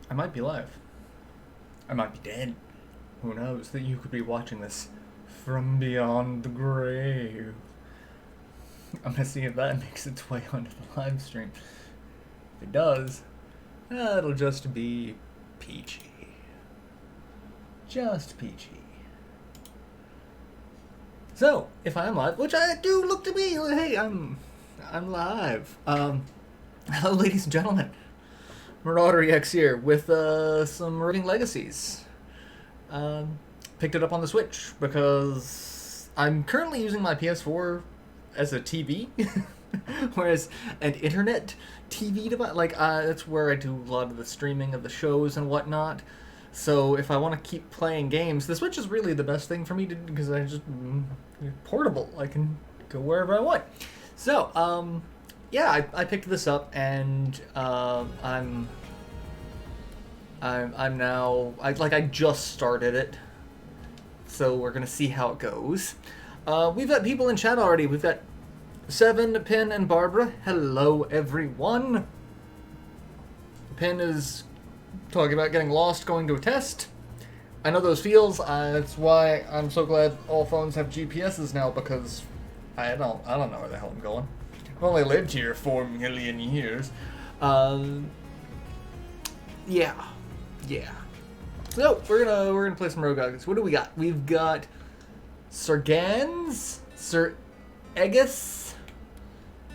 I might be live. I might be dead. Who knows that you could be watching this from beyond the grave. I'm gonna see if that makes its way onto the live stream. If it does, it'll just be peachy. Just peachy. So, if I am live, which I do look to be, hey, I'm live. Hello, ladies and gentlemen. MarauderEX here with some rouging legacies. Picked it up on the Switch because I'm currently using my PS4 as a TV, whereas an internet TV device, like that's where I do a lot of the streaming of the shows and whatnot. So if I want to keep playing games, the Switch is really the best thing for me to do because I just portable. I can go wherever I want. So yeah, I picked this up and I'm now I just started it, so we're gonna see how it goes. We've got people in chat already. We've got Seven, Pin, and Barbara. Hello, everyone. Pin is talking about getting lost going to a test. I know those feels. That's why I'm so glad all phones have GPSs now, because I don't know where the hell I'm going. I've only lived here 4 million years. Yeah. So we're gonna play some rogues. What do we got? We've got Sergans, Sir Egus,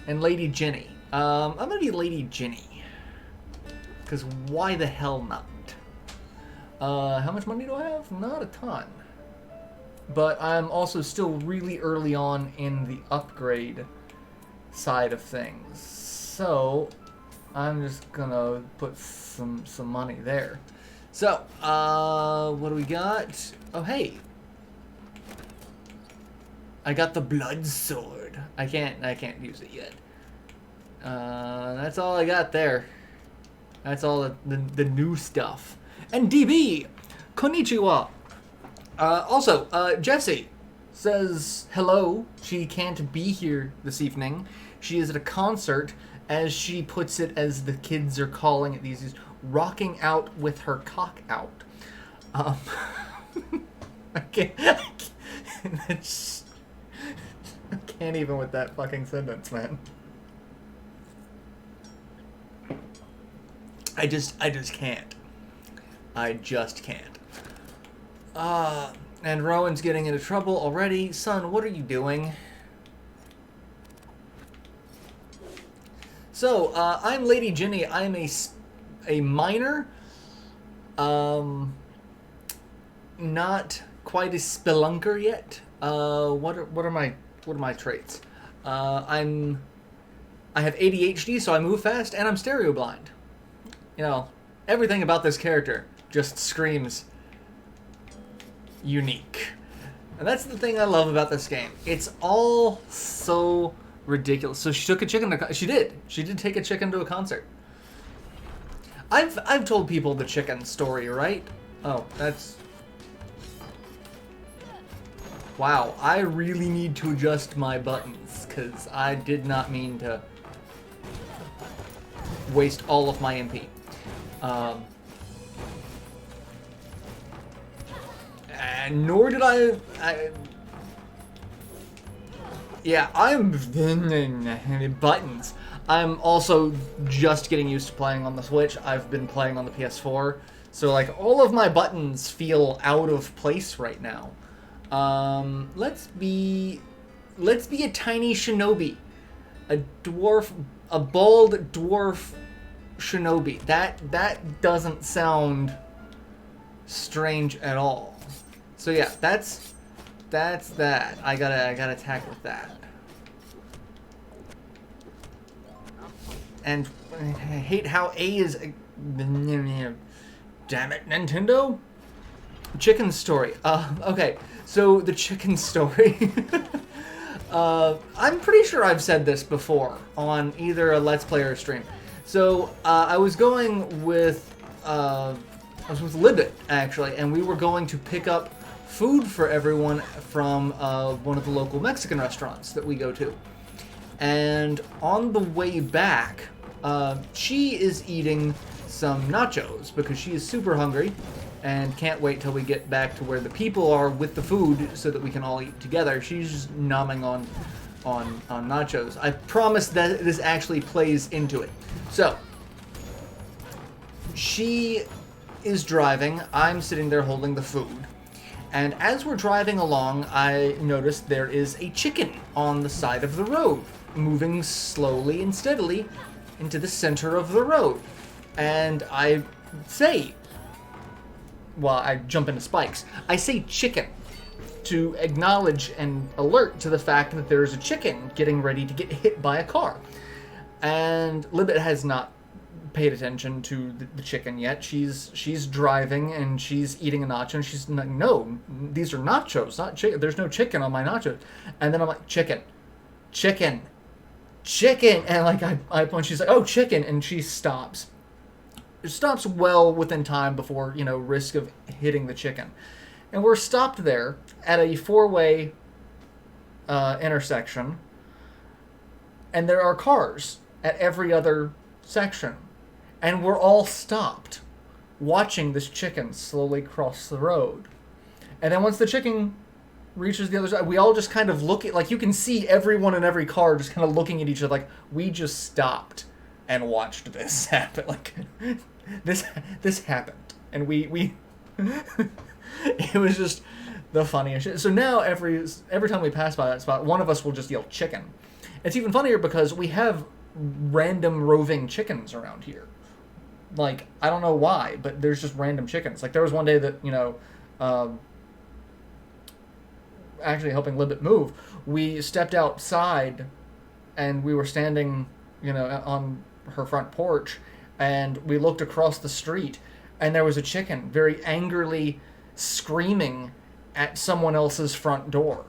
and Lady Jenny. I'm gonna be Lady Jenny, because why the hell not? How much money do I have? Not a ton. But I'm also still really early on in the upgrade side of things. So I'm just gonna put some money there. So, what do we got? Oh, hey. I got the blood sword. I can't use it yet. That's all I got there. That's all the new stuff. And DB, konnichiwa. Also, Jessie says hello. She can't be here this evening. She is at a concert, as she puts it, as the kids are calling it these days, rocking out with her cock out. I can't even with that fucking sentence, man. I just can't. I just can't. And Rowan's getting into trouble already. Son, what are you doing? So, I'm Lady Jenny. I'm a minor. Not quite a spelunker yet. What are my traits? I have ADHD, so I move fast, and I'm stereo blind. You know, everything about this character just screams unique. And that's the thing I love about this game. It's all so ridiculous. So she took a chicken to... She did take a chicken to a concert. I've told people the chicken story, right? Oh, that's... Wow, I really need to adjust my buttons, because I did not mean to waste all of my MP. And nor did I... Yeah, I'm... buttons. I'm also just getting used to playing on the Switch. I've been playing on the PS4. So, like, all of my buttons feel out of place right now. Let's be a tiny shinobi. A bald dwarf shinobi. That doesn't sound strange at all. So yeah, that's that. I gotta attack with that. And I hate how A is... Damn it, Nintendo! Chicken story. Okay, so the chicken story. I'm pretty sure I've said this before on either a Let's Play or a stream. So, I was going with... I was with Libet, actually, and we were going to pick up food for everyone from one of the local Mexican restaurants that we go to. And on the way back, she is eating some nachos because she is super hungry and can't wait till we get back to where the people are with the food so that we can all eat together. She's just nomming on nachos. I promise that this actually plays into it. So, she is driving. I'm sitting there holding the food. And as we're driving along, I noticed there is a chicken on the side of the road, moving slowly and steadily into the center of the road. And I say, well, I jump into spikes. I say chicken to acknowledge and alert to the fact that there is a chicken getting ready to get hit by a car. And Libet has not paid attention to the chicken yet. She's driving and she's eating a nacho and she's like, no, these are nachos, not chicken. There's no chicken on my nachos. And then I'm like, chicken. And like I point, she's like, oh, chicken. And she stops. It stops well within time before, risk of hitting the chicken. And we're stopped there at a four-way intersection. And there are cars at every other section. And we're all stopped watching this chicken slowly cross the road. And then once the chicken reaches the other side, we all just kind of look at, like, you can see everyone in every car just kind of looking at each other like, we just stopped and watched this happen. Like, this happened. And we it was just the funniest shit. So now every time we pass by that spot, one of us will just yell chicken. It's even funnier because we have random roving chickens around here. Like, I don't know why, but there's just random chickens. Like, there was one day that, actually helping Libet move, we stepped outside and we were standing, on her front porch, and we looked across the street and there was a chicken very angrily screaming at someone else's front door.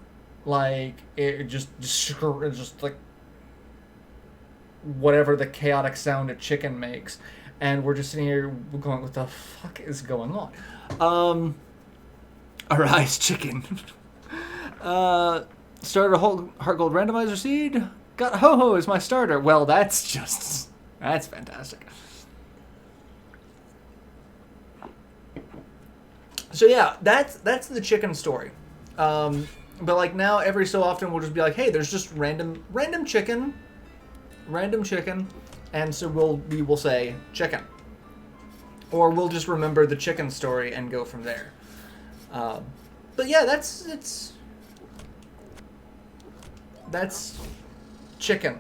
Like, it just like whatever the chaotic sound a chicken makes. And we're just sitting here going, what the fuck is going on? Arise, chicken. Started a whole Heart Gold randomizer seed. Got Ho-Ho as my starter. Well, that's fantastic. So yeah, that's the chicken story. But like now, every so often we'll just be like, hey, there's just random chicken, and so we will say chicken, or we'll just remember the chicken story and go from there. But yeah, that's chicken.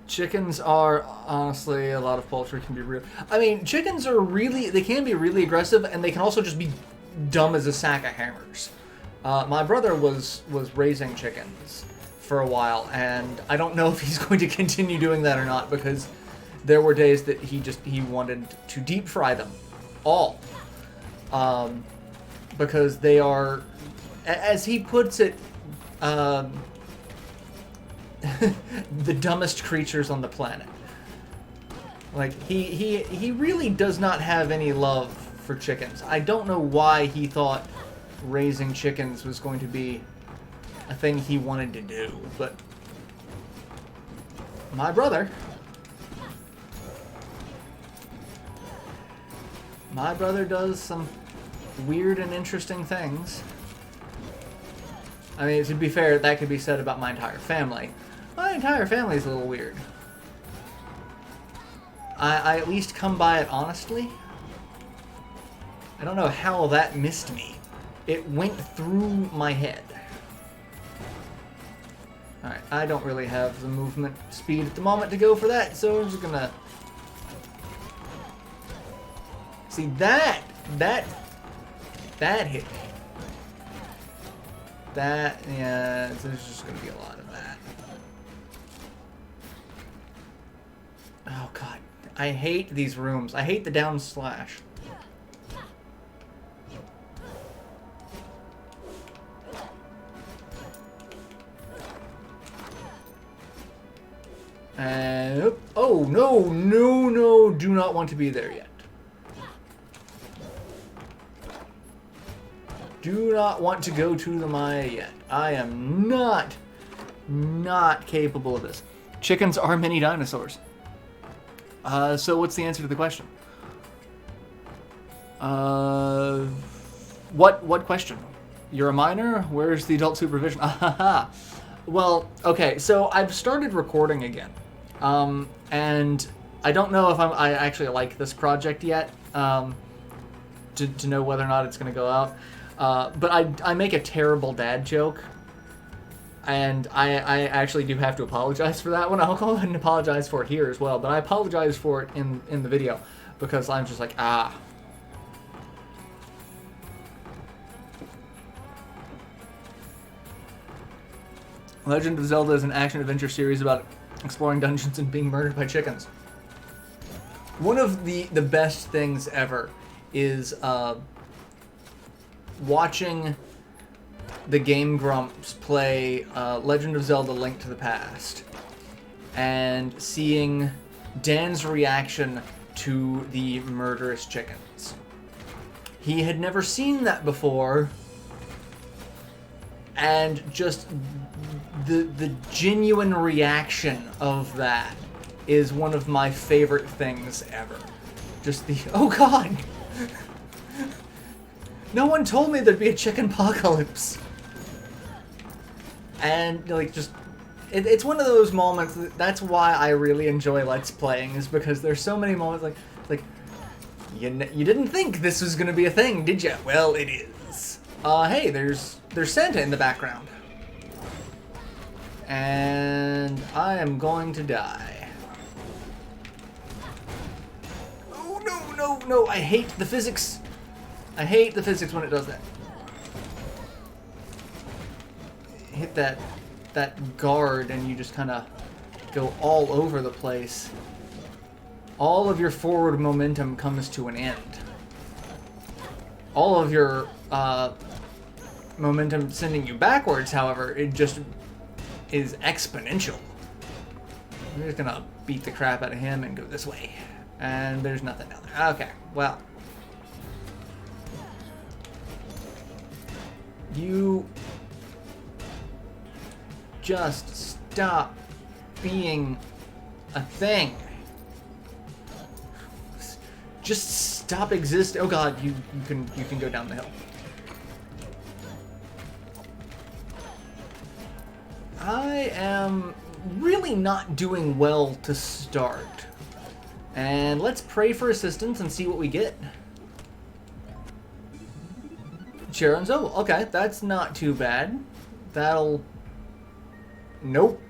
Chickens are, honestly, a lot of poultry can be real. I mean, chickens they can be really aggressive, and they can also just be dumb as a sack of hammers. My brother was raising chickens for a while, and I don't know if he's going to continue doing that or not, because there were days that he wanted to deep fry them all. Because they are, as he puts it, the dumbest creatures on the planet. Like, he really does not have any love for chickens. I don't know why he thought raising chickens was going to be a thing he wanted to do, but my brother does some weird and interesting things. I mean, to be fair, that could be said about my entire family. My entire family is a little weird. I at least come by it honestly. I don't know how that missed me. It went through my head. Alright, I don't really have the movement speed at the moment to go for that, so I'm just gonna... See, that hit me. Yeah, there's just gonna be a lot of that. Oh god, I hate these rooms. I hate the down slash. And oh no, do not want to be there yet. Do not want to go to the Maya yet. I am not capable of this. Chickens are mini dinosaurs. So what's the answer to the question? What question? You're a minor? Where's the adult supervision? Well, okay, so I've started recording again. And I don't know if I actually like this project yet, to know whether or not it's going to go out. But I make a terrible dad joke, and I actually do have to apologize for that one. I'll go ahead and apologize for it here as well, but I apologize for it in the video, because I'm just like, Legend of Zelda is an action-adventure series about exploring dungeons and being murdered by chickens. One of the best things ever is watching the Game Grumps play Legend of Zelda: Link to the Past and seeing Dan's reaction to the murderous chickens. He had never seen that before, and just the genuine reaction of that is one of my favorite things ever. Just the, oh god! No one told me there'd be a chicken apocalypse. And, like, just, it's one of those moments, that's why I really enjoy Let's Playing, is because there's so many moments like, you didn't think this was gonna be a thing, did ya? Well, it is. Hey, there's Santa in the background. And I am going to die. Oh, no, I hate the physics. I hate the physics when it does that. Hit that guard and you just kind of go all over the place. All of your forward momentum comes to an end. All of your momentum sending you backwards, however, it just is exponential. I'm just gonna beat the crap out of him and go this way. And there's nothing down there. Okay, well. You just stop being a thing. Just stop existing. Oh god, you can go down the hill. I am really not doing well to start. And let's pray for assistance and see what we get. Sharon's, oh, okay, that's not too bad. That'll... Nope.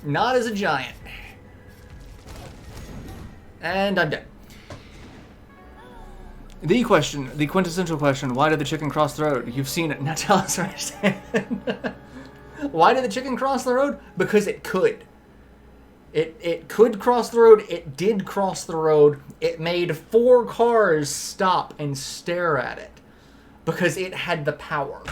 Not as a giant. And I'm dead. The question, the quintessential question, why did the chicken cross the road? You've seen it, now tell us what I understand. Why did the chicken cross the road? Because it could. It could cross the road. It did cross the road. It made 4 cars stop and stare at it. Because it had the power.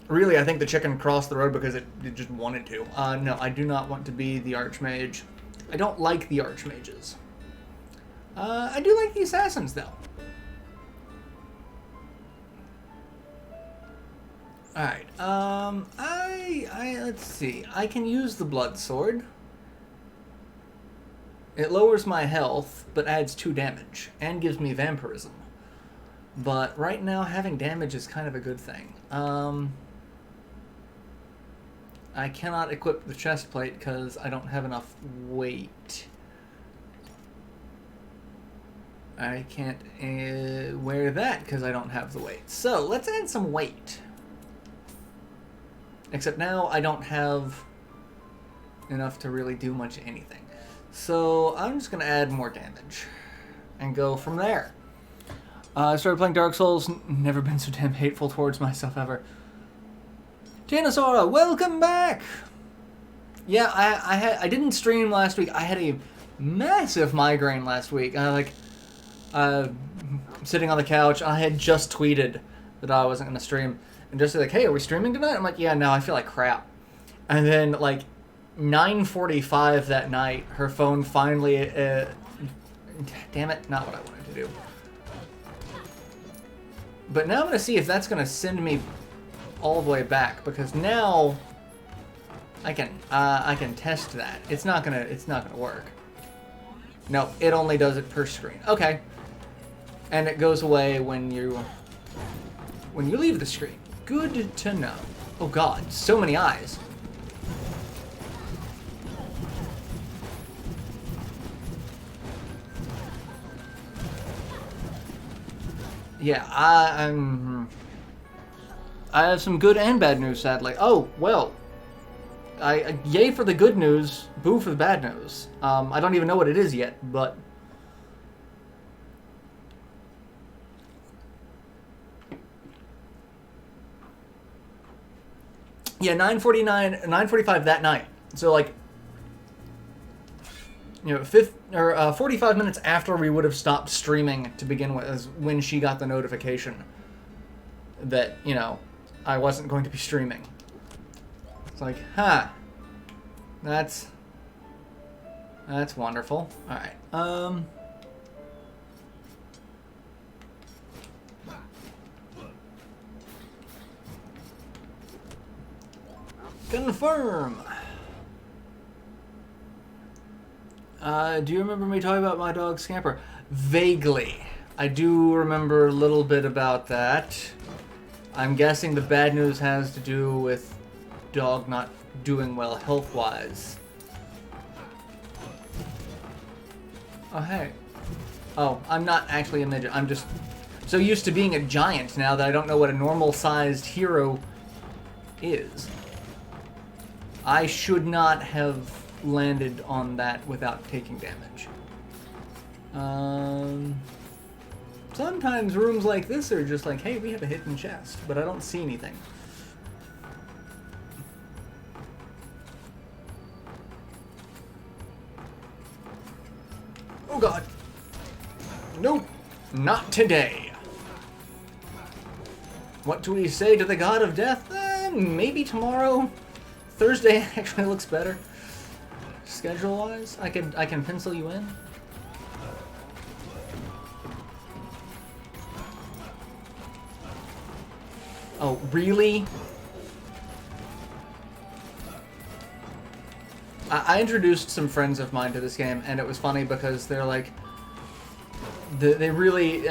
Really, I think the chicken crossed the road because it just wanted to. No, I do not want to be the Archmage. I don't like the Archmages. I do like the Assassins, though. Alright, let's see. I can use the Blood Sword. It lowers my health, but adds 2 damage, and gives me vampirism. But right now, having damage is kind of a good thing. I cannot equip the chest plate because I don't have enough weight. I can't wear that because I don't have the weight. So, let's add some weight. Except now I don't have enough to really do much anything. So I'm just going to add more damage and go from there. I started playing Dark Souls, never been so damn hateful towards myself ever. Janosora, welcome back! Yeah, I didn't stream last week. I had a massive migraine last week. Sitting on the couch, I had just tweeted that I wasn't going to stream. And just like, hey, are we streaming tonight? I'm like, yeah, no, I feel like crap. And then, like, 9:45 that night, her phone finally, damn it, not what I wanted to do. But now I'm going to see if that's going to send me all the way back because now I can test that. It's not gonna work. No, it only does it per screen. Okay, and it goes away when you leave the screen. Good to know. Oh God, so many eyes. Yeah, I have some good and bad news, sadly. Oh, well. Yay for the good news, boo for the bad news. I don't even know what it is yet, but... Yeah, 9:45 that night. So, like, you know, 45 minutes after we would have stopped streaming to begin with is when she got the notification that, you know, I wasn't going to be streaming. It's like, huh. That's wonderful. Alright. Confirm. Do you remember me talking about my dog Scamper? Vaguely. I do remember a little bit about that. I'm guessing the bad news has to do with dog not doing well health-wise. Oh, hey. Oh, I'm not actually a midget. I'm just so used to being a giant now that I don't know what a normal-sized hero is. I should not have landed on that without taking damage. Sometimes rooms like this are just like, hey, we have a hidden chest, but I don't see anything. Oh God. Nope, not today. What do we say to the god of death? Maybe tomorrow. Thursday actually looks better. Schedule-wise, I can pencil you in. Oh, really? I introduced some friends of mine to this game, and it was funny because they're like, they really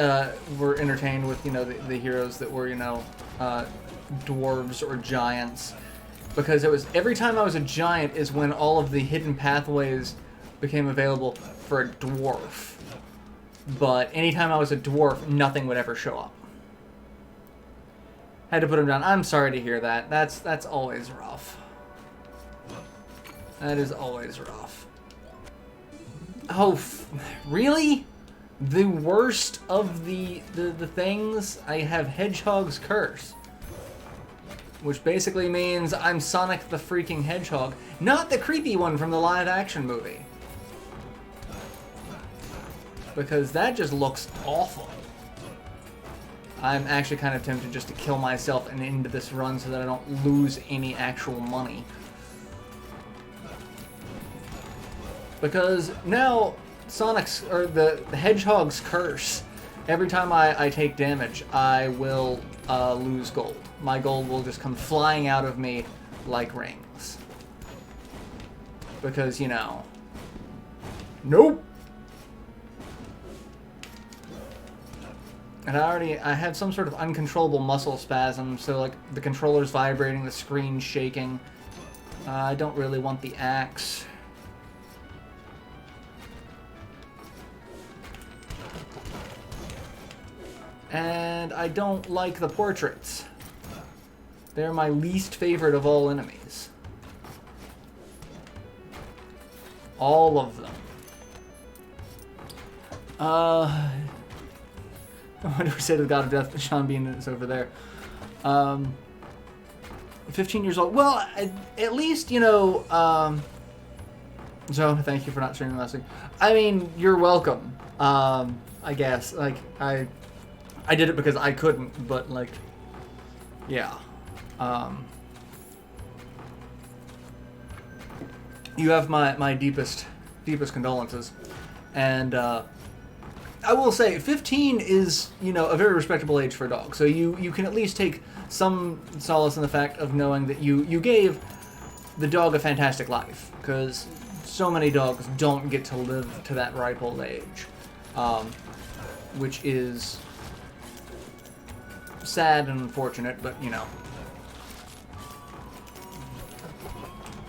were entertained with, you know, the heroes that were, you know, dwarves or giants. Because it was, every time I was a giant is when all of the hidden pathways became available for a dwarf. But anytime I was a dwarf, nothing would ever show up. Had to put him down. I'm sorry to hear that. That's always rough. That is always rough. Oh, really? The worst of the things? I have Hedgehog's Curse. Which basically means I'm Sonic the freaking Hedgehog. Not the creepy one from the live-action movie. Because that just looks awful. I'm actually kind of tempted just to kill myself and end this run so that I don't lose any actual money. Because now Sonic's, or the Hedgehog's Curse, every time I take damage, I will lose gold. My gold will just come flying out of me like rings. Because, you know... Nope! And I had some sort of uncontrollable muscle spasm, so like the controller's vibrating, the screen's shaking. I don't really want the axe. And I don't like the portraits. They're my least favorite of all enemies. All of them. What do we say to the God of Death? Sean Bean is over there. 15 years old. Well, at least, you know, so thank you for not streaming last week. I mean, you're welcome. I guess. Like, I did it because I couldn't, but, like, yeah. You have my deepest condolences. And, I will say, 15 is, you know, a very respectable age for a dog. So you can at least take some solace in the fact of knowing that you gave the dog a fantastic life, because so many dogs don't get to live to that ripe old age, which is sad and unfortunate, but you know.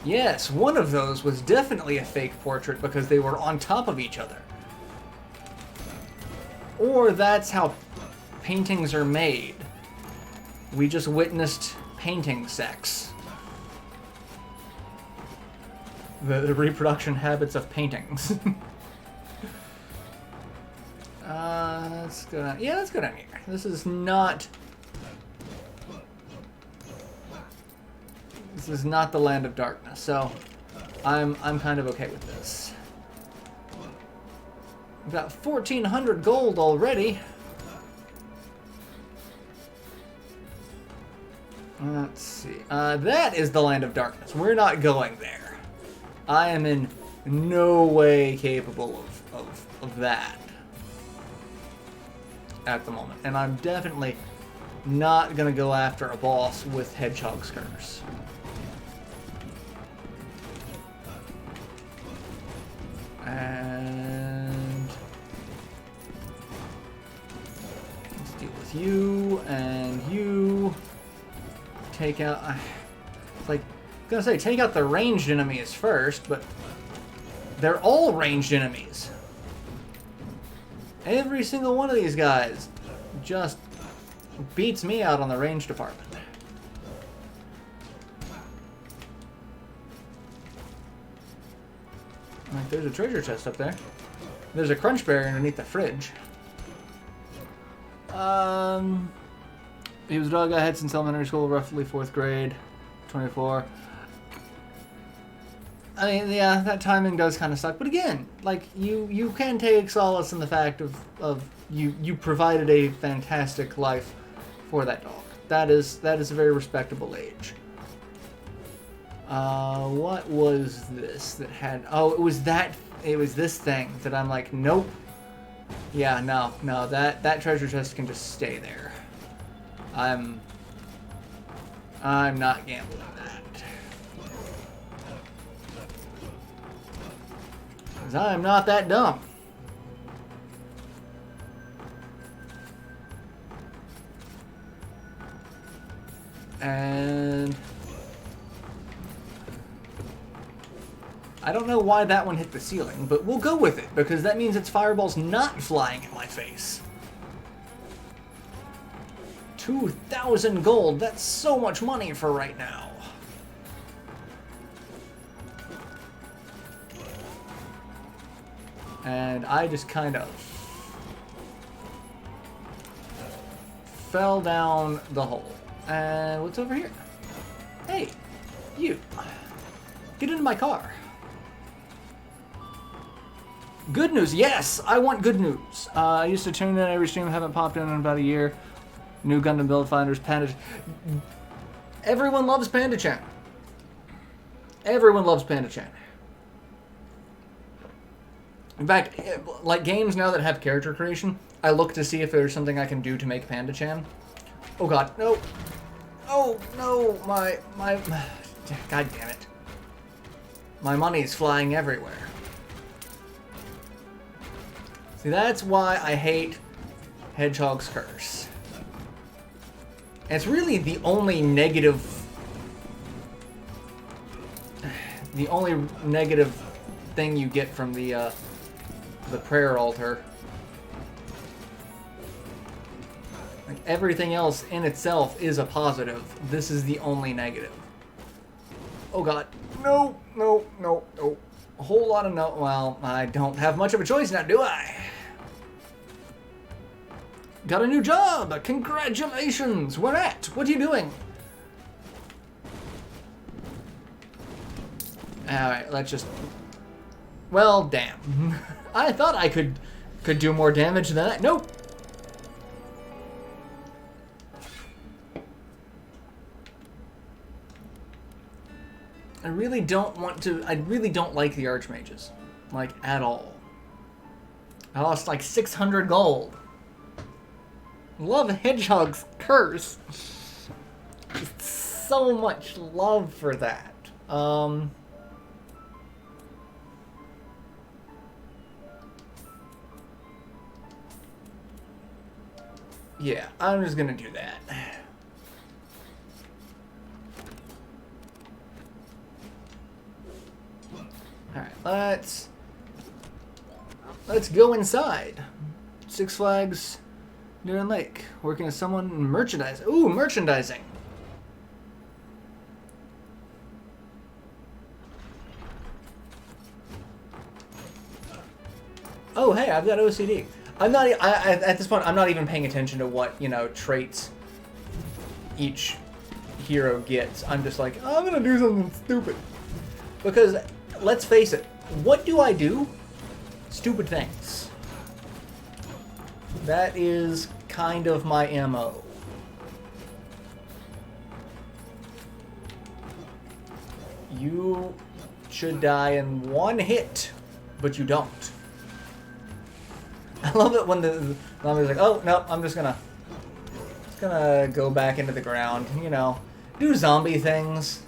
Yes, one of those was definitely a fake portrait because they were on top of each other. Or that's how paintings are made. We just witnessed painting sex. The reproduction habits of paintings. Let's go down. Yeah, let's go down here. This is not the land of darkness, so I'm kind of okay with this. We've got 1,400 gold already. Let's see. That is the land of darkness. We're not going there. I am in no way capable of that at the moment. And I'm definitely not going to go after a boss with Hedgehog's Curse. And let's deal with you and you. Take out. It's like, I'm gonna say take out the ranged enemies first, but they're all ranged enemies. Every single one of these guys just beats me out on the range department. Like, there's a treasure chest up there. There's a crunch berry underneath the fridge. He was a dog I had since elementary school, roughly 4th grade, 24. I mean, yeah, that timing does kind of suck. But again, like, you can take solace in the fact of you provided a fantastic life for that dog. That is a very respectable age. What was this that had... Oh, it was this thing that I'm like, nope. Yeah, no, that treasure chest can just stay there. I'm not gambling that. Because I'm not that dumb. And I don't know why that one hit the ceiling, but we'll go with it, because that means its fireball's not flying in my face. 2,000 gold, that's so much money for right now. And I just kind of fell down the hole. And what's over here? Hey, you. Get into my car. Good news, yes, I want good news. I used to tune in every stream, haven't popped in about a year. New Gundam Build Finders, Panda. Everyone loves Panda Chan. Everyone loves Panda Chan. In fact, like games now that have character creation, I look to see if there's something I can do to make Panda Chan. Oh god, no. Oh no, my god damn it. My money's flying everywhere. See, that's why I hate Hedgehog's Curse. And it's really the only negative thing you get from the prayer altar. Like, everything else in itself is a positive. This is the only negative. Oh god. No, no, no, no. A whole lot of no. Well, I don't have much of a choice now, do I? Got a new job! Congratulations! Where at? What are you doing? Alright, let's just... Well, damn. I thought I could do more damage than that. Nope! I really don't want to... I really don't like the Archmages. Like, at all. I lost like 600 gold. Love Hedgehog's Curse. so much love for that. Yeah, I'm just gonna do that. Alright, let's go inside. Six Flags Near Lake. Working as someone in merchandising. Ooh, merchandising. Oh, hey, I've got OCD. I'm not. At this point, I'm not even paying attention to what, you know, traits each hero gets. I'm just like, I'm gonna do something stupid. Because let's face it, what do I do? Stupid things. That is kind of my MO. You should die in one hit, but you don't. I love it when the zombie's like, oh, no, I'm just gonna go back into the ground, you know, do zombie things.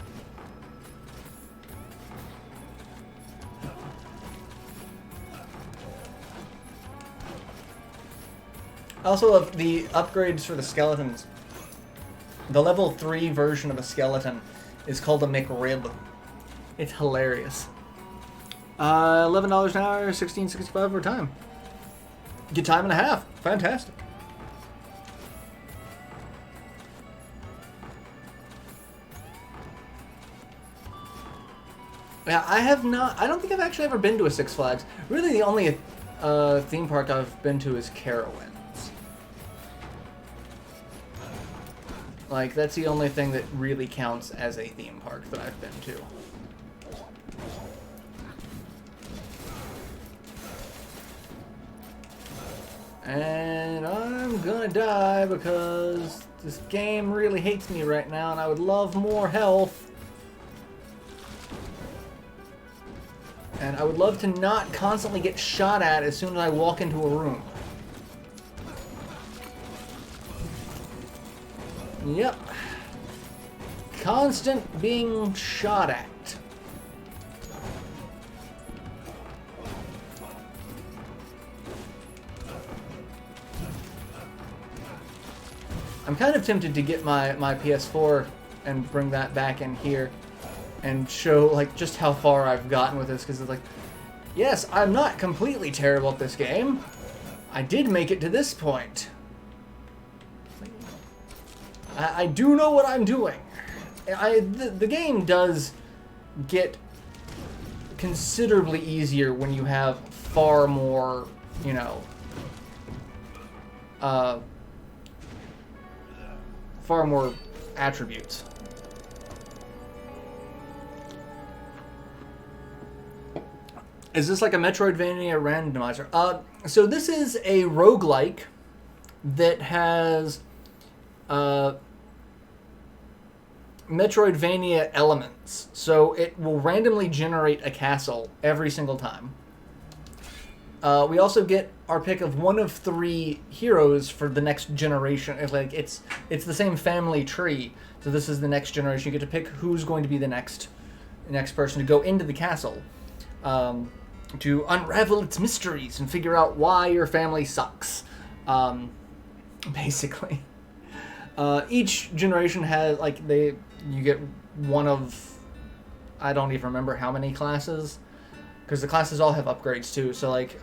I also love the upgrades for the skeletons. The level 3 version of a skeleton is called a McRib. It's hilarious. $11 an hour, $16.65 over time. Get time and a half. Fantastic. Yeah, I don't think I've actually ever been to a Six Flags. Really, the only theme park I've been to is Carowinds. Like, that's the only thing that really counts as a theme park that I've been to. And I'm gonna die because this game really hates me right now and I would love more health. And I would love to not constantly get shot at as soon as I walk into a room. Yep. Constant being shot at. I'm kind of tempted to get my PS4 and bring that back in here and show like just how far I've gotten with this, because it's like, yes, I'm not completely terrible at this game. I did make it to this point. I do know what I'm doing. The game does get considerably easier when you have far more, you know, far more attributes. Is this like a Metroidvania randomizer? So this is a roguelike that has Metroidvania elements. So it will randomly generate a castle every single time. We also get our pick of one of 3 heroes for the next generation. It's the same family tree. So this is the next generation. You get to pick who's going to be the next person to go into the castle, to unravel its mysteries and figure out why your family sucks. Basically, each generation has you get one of, I don't even remember how many classes. Because the classes all have upgrades too, so like,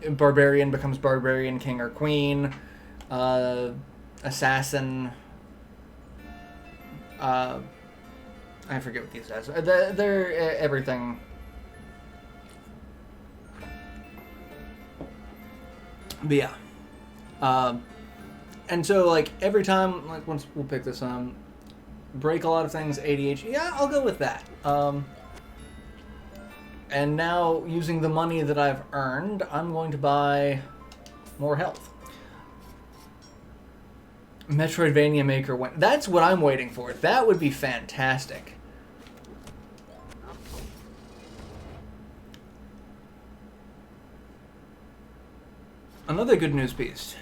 Barbarian becomes Barbarian King or Queen, Assassin, I forget what these guys are. They're everything. But yeah. And so like, every time, like once we'll pick this, break a lot of things, ADHD, yeah, I'll go with that. And now, using the money that I've earned, I'm going to buy more health. Metroidvania Maker went. That's what I'm waiting for. That would be fantastic. Another good news piece.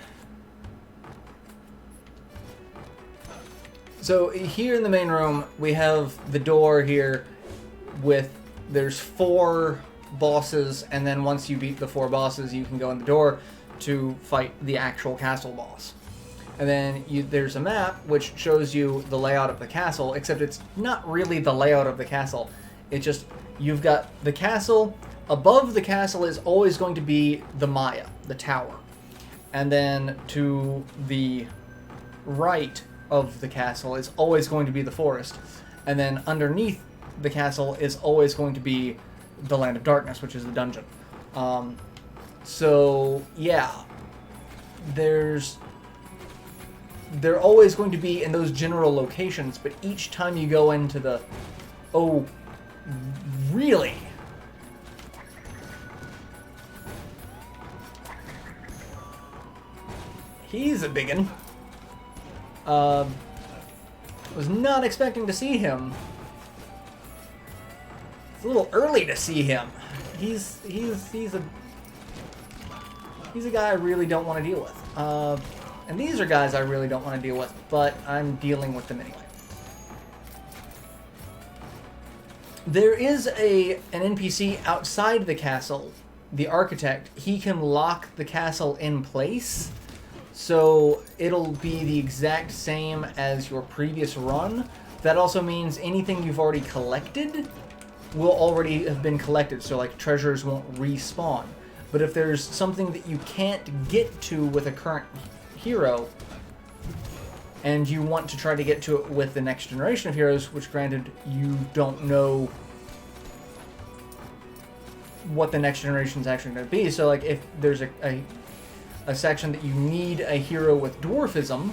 So here in the main room, we have the door here with, there's 4 bosses, and then once you beat the 4 bosses, you can go in the door to fight the actual castle boss. And then there's a map which shows you the layout of the castle, except it's not really the layout of the castle. It's just, you've got the castle. Above the castle is always going to be the Maya, the tower. And then to the right of the castle is always going to be the forest. And then underneath the castle is always going to be the Land of Darkness, which is the dungeon. So, yeah. They're always going to be in those general locations, but each time you go into the... Oh, really? He's a biggin. Was not expecting to see him. It's a little early to see him. He's a guy I really don't want to deal with. And these are guys I really don't want to deal with, but I'm dealing with them anyway. There is an NPC outside the castle, the architect. He can lock the castle in place, so it'll be the exact same as your previous run. That also means anything you've already collected will already have been collected, so like treasures won't respawn. But if there's something that you can't get to with a current hero, and you want to try to get to it with the next generation of heroes, which granted, you don't know what the next generation is actually going to be. So like if there's a section that you need a hero with dwarfism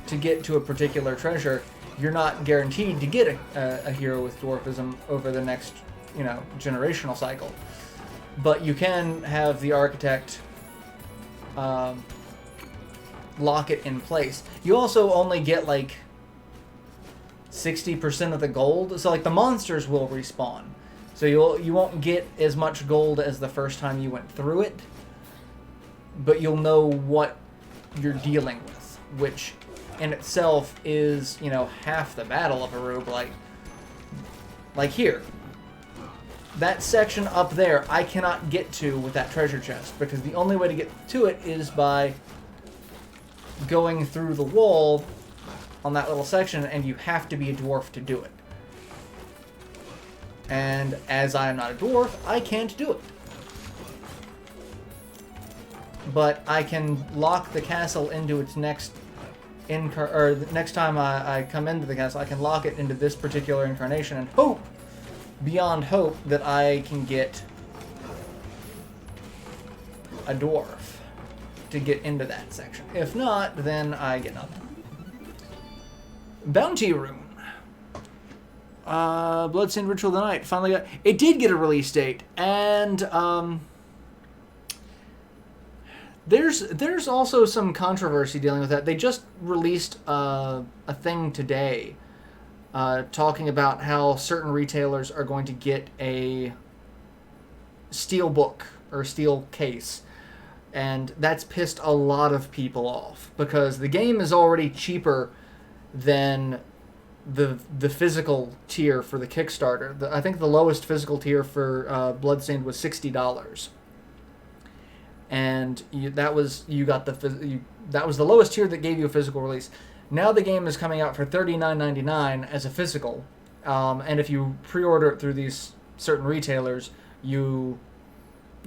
to get to a particular treasure, you're not guaranteed to get a hero with dwarfism over the next, generational cycle. But you can have the architect lock it in place. You also only get like 60% of the gold, so like the monsters will respawn. So you won't get as much gold as the first time you went through it, but you'll know what you're dealing with, which in itself is, half the battle of a roguelike. Like here. That section up there, I cannot get to with that treasure chest, because the only way to get to it is by going through the wall on that little section, and you have to be a dwarf to do it. And as I am not a dwarf, I can't do it. But I can lock the castle into its next next time I come into the castle, I can lock it into this particular incarnation and hope, beyond hope, that I can get a dwarf to get into that section. If not, then I get nothing. Bounty Rune. Bloodstained Ritual of the Night. Finally got... It did get a release date, and there's also some controversy dealing with that. They just released a thing today talking about how certain retailers are going to get a steel book or steel case. And that's pissed a lot of people off, because the game is already cheaper than the physical tier for the Kickstarter. I think the lowest physical tier for Bloodstained was $60. And that was the lowest tier that gave you a physical release. Now the game is coming out for $39.99 as a physical, and if you pre-order it through these certain retailers, you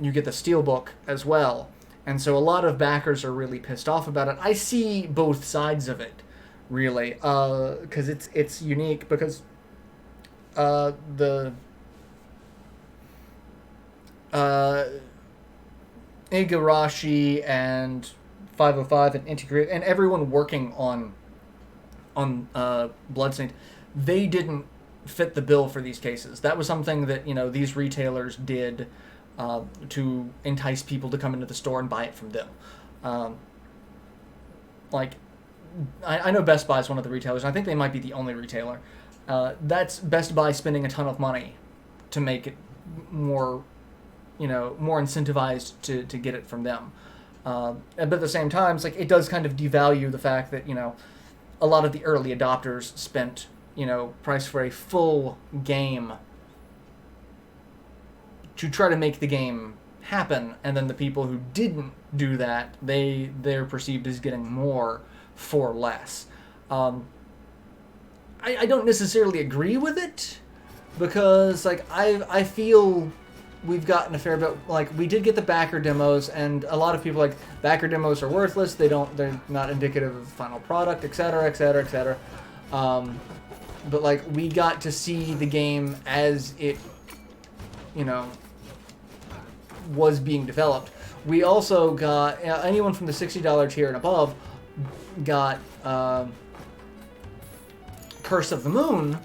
get the steelbook as well. And so a lot of backers are really pissed off about it. I see both sides of it, really, because it's unique, because the Igarashi and 505 and Integrate and everyone working on Bloodstained, they didn't fit the bill for these cases. That was something that these retailers did to entice people to come into the store and buy it from them. I know Best Buy is one of the retailers. I think they might be the only retailer. That's Best Buy spending a ton of money to make it more, more incentivized to get it from them. But at the same time, it's like it does kind of devalue the fact that, you know, a lot of the early adopters spent, you know, price for a full game to try to make the game happen, and then the people who didn't do that, they're perceived as getting more for less. I don't necessarily agree with it, because like I feel we've gotten a fair bit. Like, we did get the backer demos, and a lot of people like backer demos are worthless. They're not indicative of the final product, etc., etc., etc. But like, we got to see the game as it, you know, was being developed. We also got anyone from the $60 tier and above got Curse of the Moon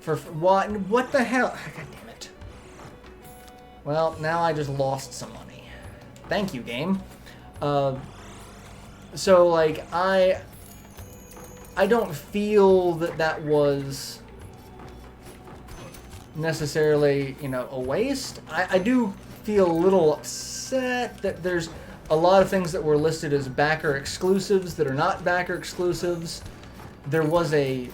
for what the hell? God damn it! Well, now I just lost some money. Thank you, game. So like I don't feel that was necessarily, you know, a waste. I do feel a little upset that there's a lot of things that were listed as backer exclusives that are not backer exclusives. There was a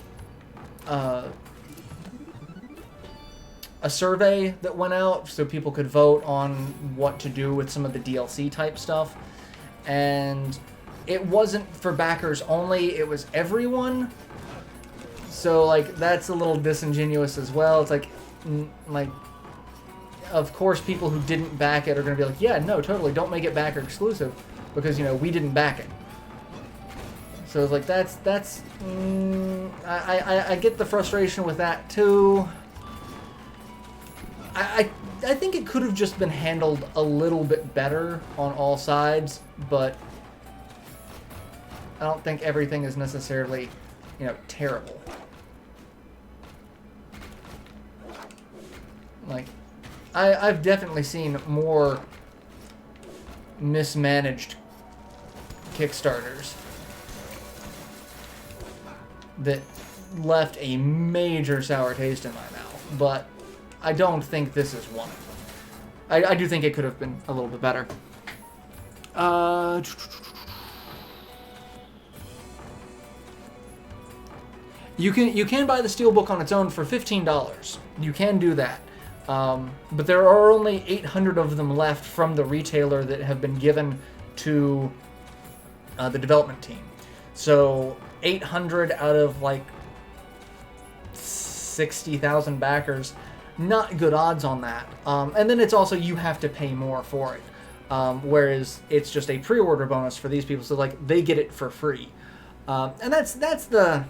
survey that went out so people could vote on what to do with some of the DLC type stuff, and it wasn't for backers only, it was everyone. So like, that's a little disingenuous as well. It's like of course people who didn't back it are going to be like, yeah, no, totally, don't make it backer exclusive because, you know, we didn't back it. So it's like, I get the frustration with that too. I think it could have just been handled a little bit better on all sides, but I don't think everything is necessarily, you know, terrible. Like, I've definitely seen more mismanaged Kickstarters that left a major sour taste in my mouth, but I don't think this is one of them. I do think it could have been a little bit better. You can buy the Steelbook on its own for $15. You can do that. But there are only 800 of them left from the retailer that have been given to the development team. So 800 out of like 60,000 backers, not good odds on that. And then it's also, you have to pay more for it. Whereas it's just a pre-order bonus for these people, so like, they get it for free. And that's the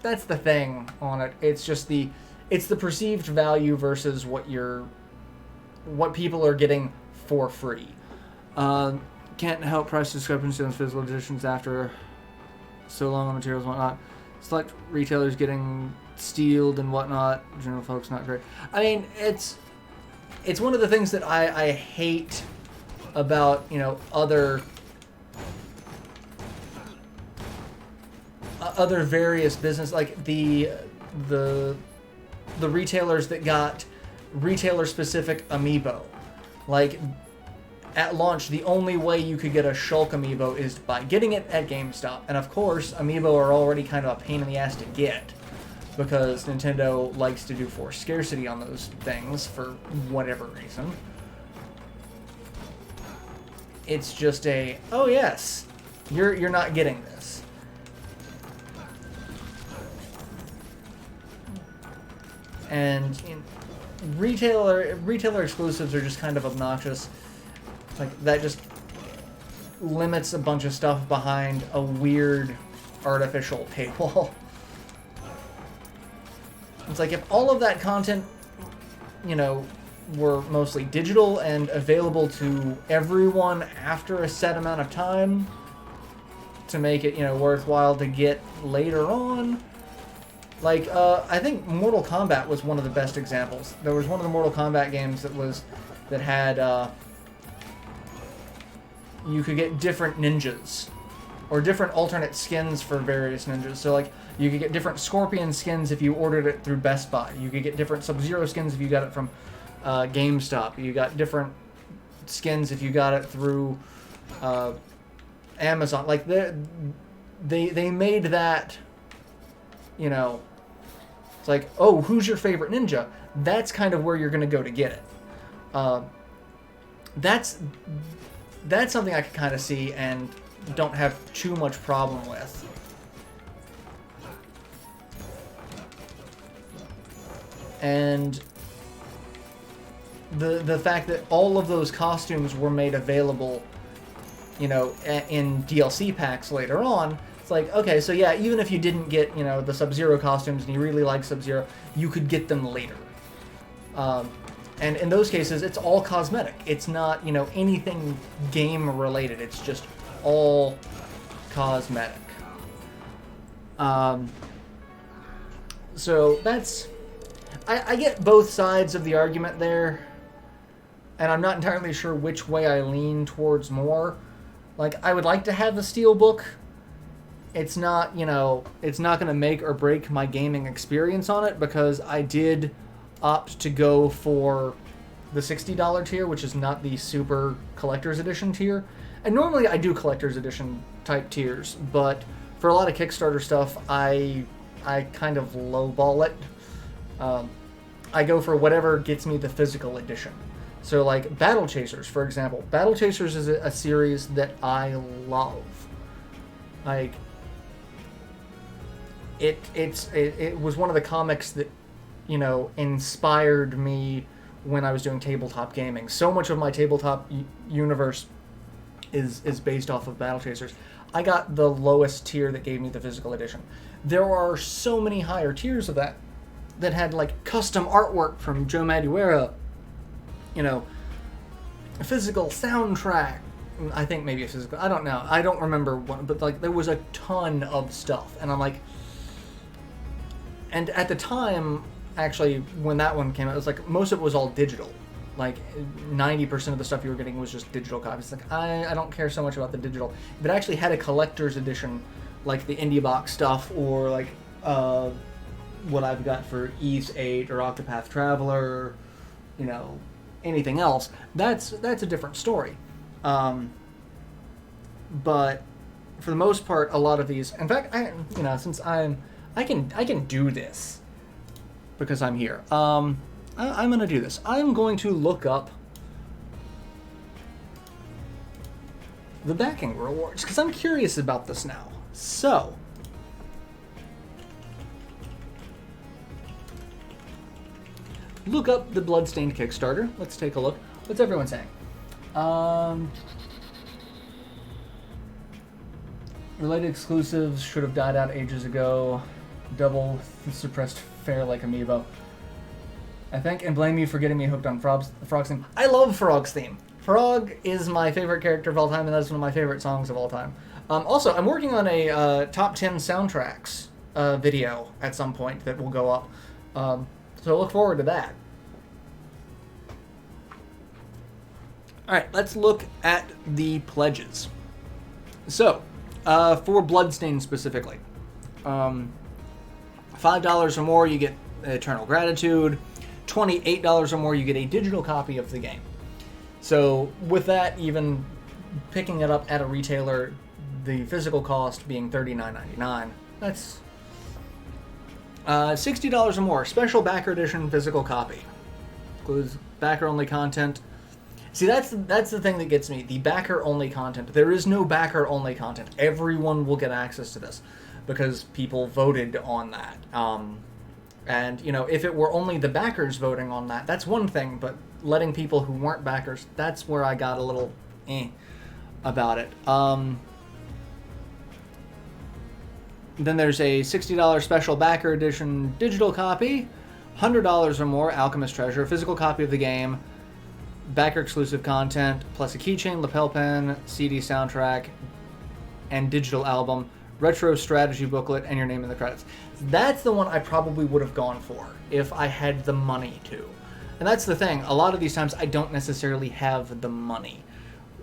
thing on it. It's just it's the perceived value versus what people are getting for free. Can't help price discrepancy on physical editions after so long on materials and whatnot. Select retailers getting stealed and whatnot. General folks not great. I mean, it's one of the things that I hate about, you know, other various business, like the retailers that got retailer specific amiibo. Like, at launch, the only way you could get a Shulk amiibo is by getting it at GameStop. And of course, amiibo are already kind of a pain in the ass to get, because Nintendo likes to do forced scarcity on those things for whatever reason. It's just oh yes, you're not getting this. And retailer exclusives are just kind of obnoxious. Like, that just limits a bunch of stuff behind a weird artificial paywall. It's like, if all of that content, you know, were mostly digital and available to everyone after a set amount of time to make it, you know, worthwhile to get later on. Like, I think Mortal Kombat was one of the best examples. There was one of the Mortal Kombat games that had, you could get different ninjas, or different alternate skins for various ninjas. So, like, you could get different Scorpion skins if you ordered it through Best Buy. You could get different Sub-Zero skins if you got it from GameStop. You got different skins if you got it through Amazon, like they made that, you know, it's like, oh, who's your favorite ninja? That's kind of where you're going to go to get it. That's something I can kind of see and don't have too much problem with. And the fact that all of those costumes were made available, you know, in DLC packs later on, it's like, okay, so yeah, even if you didn't get, you know, the Sub-Zero costumes and you really like Sub-Zero, you could get them later. And in those cases, it's all cosmetic. It's not, you know, anything game-related. It's just all cosmetic. So that's... I get both sides of the argument there, and I'm not entirely sure which way I lean towards more. Like, I would like to have the Steelbook. It's not, you know, it's not going to make or break my gaming experience on it, because I did opt to go for the $60 tier, which is not the super collector's edition tier. And normally I do collector's edition type tiers, but for a lot of Kickstarter stuff, I kind of lowball it. I go for whatever gets me the physical edition. So like Battle Chasers, for example. Battle Chasers is a series that I love. Like, it was one of the comics that, you know, inspired me when I was doing tabletop gaming. So much of my tabletop universe is based off of Battle Chasers. I got the lowest tier that gave me the physical edition. There are so many higher tiers of that had like custom artwork from Joe Madureira, you know, a physical soundtrack. I think maybe a physical, I don't know. I don't remember what, but like there was a ton of stuff. And I'm like, and at the time, actually, when that one came out, it was like most of it was all digital. Like 90% of the stuff you were getting was just digital copies. Like I don't care so much about the digital. If it actually had a collector's edition, like the Indie Box stuff, or like what I've got for Ys 8 or Octopath Traveler, you know, anything else, that's a different story. But for the most part, a lot of these, in fact, you know, since I can do this because I'm here. I'm gonna do this. I'm going to look up the backing rewards because I'm curious about this now. So, look up the Bloodstained Kickstarter. Let's take a look. What's everyone saying? Related exclusives should have died out ages ago. Double suppressed fare like Amiibo. I thank and blame you for getting me hooked on Frog's theme. I love Frog's theme. Frog is my favorite character of all time, and that's one of my favorite songs of all time. Also, I'm working on a top 10 soundtracks video at some point that will go up. So look forward to that. Alright, let's look at the pledges. So, for Bloodstained specifically, $5 or more, you get Eternal Gratitude. $28 or more, you get a digital copy of the game. So, with that, even picking it up at a retailer, the physical cost being $39.99, that's $60 or more, special backer edition physical copy. Includes backer-only content. See, that's the thing that gets me. The backer-only content. There is no backer-only content. Everyone will get access to this because people voted on that. And, you know, if it were only the backers voting on that, that's one thing. But letting people who weren't backers, that's where I got a little about it. Then there's a $60 special backer edition digital copy, $100 or more, Alchemist Treasure, physical copy of the game, backer exclusive content, plus a keychain, lapel pin, CD soundtrack, and digital album, retro strategy booklet, and your name in the credits. That's the one I probably would have gone for if I had the money to. And that's the thing. A lot of these times I don't necessarily have the money.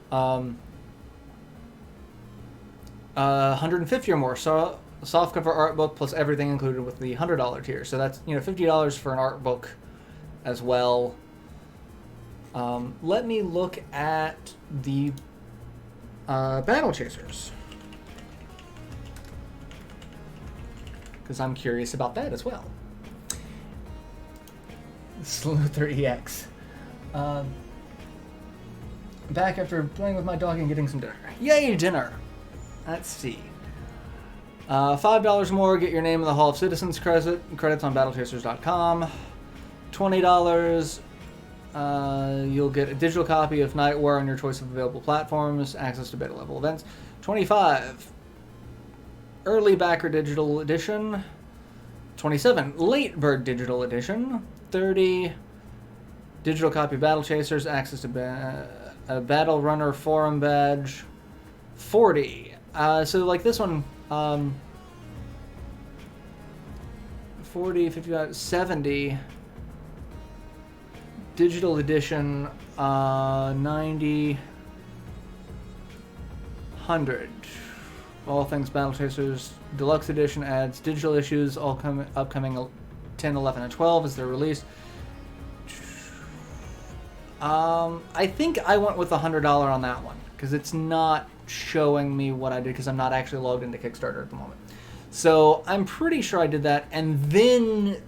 150 or more. So softcover art book plus everything included with the $100 tier. So that's, you know, $50 for an art book as well. Let me look at the Battle Chasers. Because I'm curious about that as well. MarauderEX. Back after playing with my dog and getting some dinner. Yay, dinner! Let's see. $5 more, get your name in the Hall of Citizens credits on battlechasers.com. $20, you'll get a digital copy of Nightware on your choice of available platforms, access to beta level events. $25, early backer digital edition. $27, late bird digital edition. $30, digital copy of Battle Chasers, access to a Battle Runner forum badge. $40, so like this one, 40, 55, 70, digital edition, 90, 100. All things Battle Chasers Deluxe Edition adds digital issues, all upcoming 10, 11, and 12 as they're released. I think I went with $100 on that one, because it's not showing me what I did, because I'm not actually logged into Kickstarter at the moment. So I'm pretty sure I did that, and then,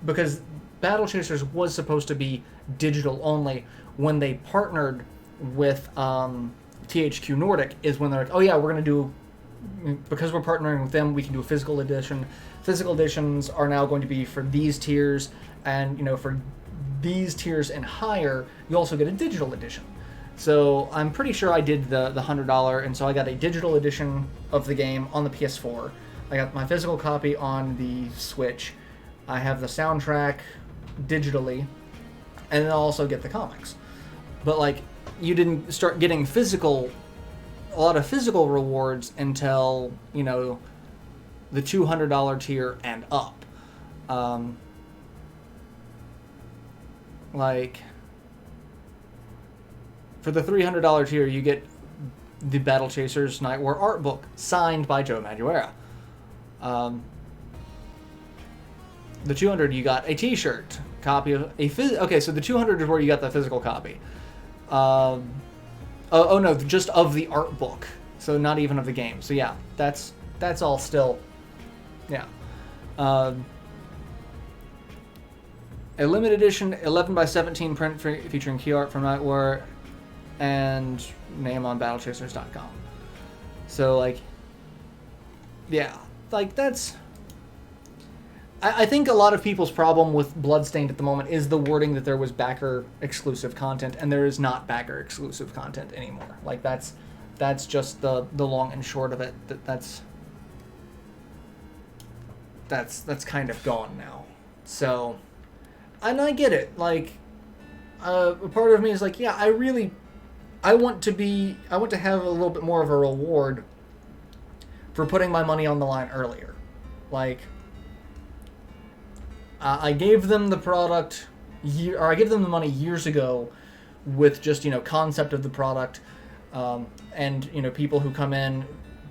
because Battle Chasers was supposed to be digital only, when they partnered with THQ Nordic, is when they're like, oh yeah, we're going to do, because we're partnering with them, we can do a physical edition. Physical editions are now going to be for these tiers, and you know, for these tiers and higher, you also get a digital edition. So I'm pretty sure I did the $100, and so I got a digital edition of the game on the PS4. I got my physical copy on the Switch. I have the soundtrack digitally, and then I'll also get the comics. But like, you didn't start getting a lot of physical rewards until, you know, the $200 tier and up. Like, for the $300 tier, you get the Battle Chasers Nightware art book signed by Joe Madureira. The $200, you got a T-shirt copy of okay, so the $200 is where you got the physical copy. Oh no, just of the art book, so not even of the game. So yeah, that's all still, yeah. A limited edition 11x17 print featuring key art from Nightware and name on battlechasers.com. So like, yeah, like that's, I think a lot of people's problem with Bloodstained at the moment is the wording that there was backer exclusive content, and there is not backer exclusive content anymore. Like that's just the long and short of it. That's kind of gone now. So, and I get it. Like, a part of me is like, yeah, I want to have a little bit more of a reward for putting my money on the line earlier. Like, I gave them the product, I gave them the money years ago with just, you know, concept of the product, and, you know, people who come in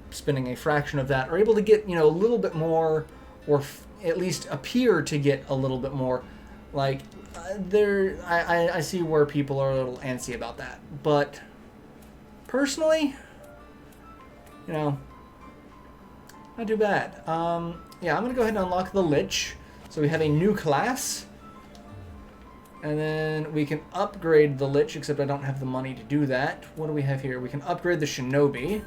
spending a fraction of that are able to get, you know, a little bit more, or at least appear to get a little bit more. Like, I see where people are a little antsy about that. But, personally, you know, not too bad. Yeah, I'm going to go ahead and unlock the Lich. So we have a new class. And then we can upgrade the Lich, except I don't have the money to do that. What do we have here? We can upgrade the Shinobi.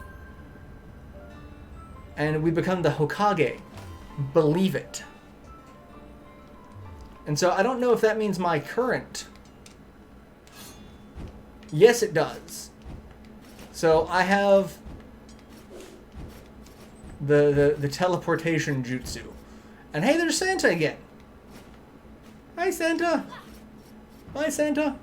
And we become the Hokage. Believe it. And so I don't know if that means my current. Yes, it does. So I have the teleportation jutsu. And hey, there's Santa again. Hi, Santa. Bye, Santa.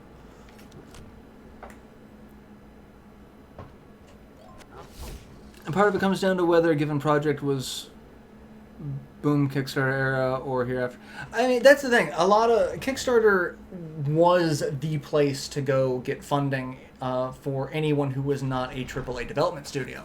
And part of it comes down to whether a given project was boom Kickstarter era or hereafter. I mean, that's the thing. A lot of Kickstarter was the place to go get funding for anyone who was not a AAA development studio.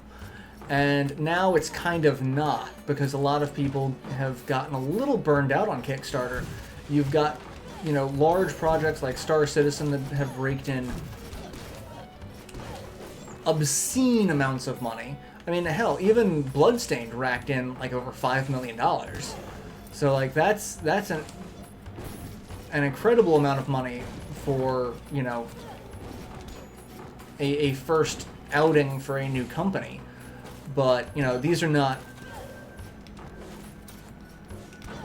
And now it's kind of not, because a lot of people have gotten a little burned out on Kickstarter. You've got, you know, large projects like Star Citizen that have raked in obscene amounts of money. I mean, hell, even Bloodstained racked in like over $5 million. So like that's an incredible amount of money for, you know, a first outing for a new company. But, you know, these are not,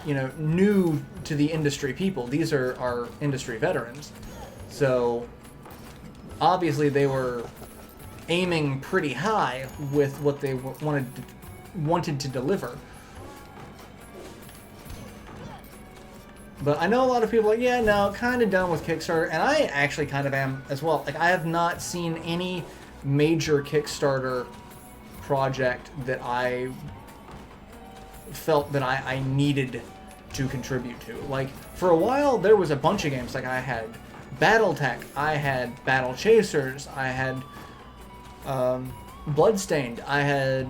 you know, new to the industry people. These are industry veterans. So obviously they were aiming pretty high with what they wanted to deliver. But I know a lot of people are like, yeah, no, kind of done with Kickstarter, and I actually kind of am as well. Like, I have not seen any major Kickstarter project that I felt that I needed to contribute to. Like, for a while, there was a bunch of games. Like, I had Battletech, I had Battle Chasers, I had Bloodstained, I had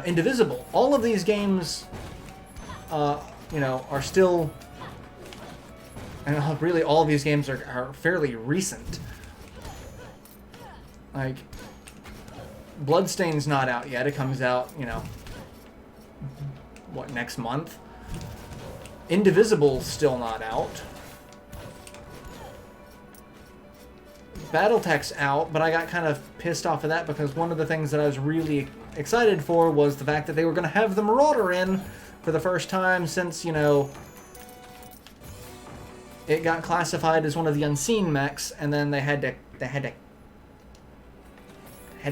Indivisible. All of these games, you know, are still... And really, all of these games are fairly recent. Like, Bloodstained's not out yet. It comes out, you know, what, next month? Indivisible's still not out. Battletech's out, but I got kind of pissed off of that because one of the things that I was really excited for was the fact that they were going to have the Marauder in for the first time since, you know, it got classified as one of the unseen mechs, and then they had to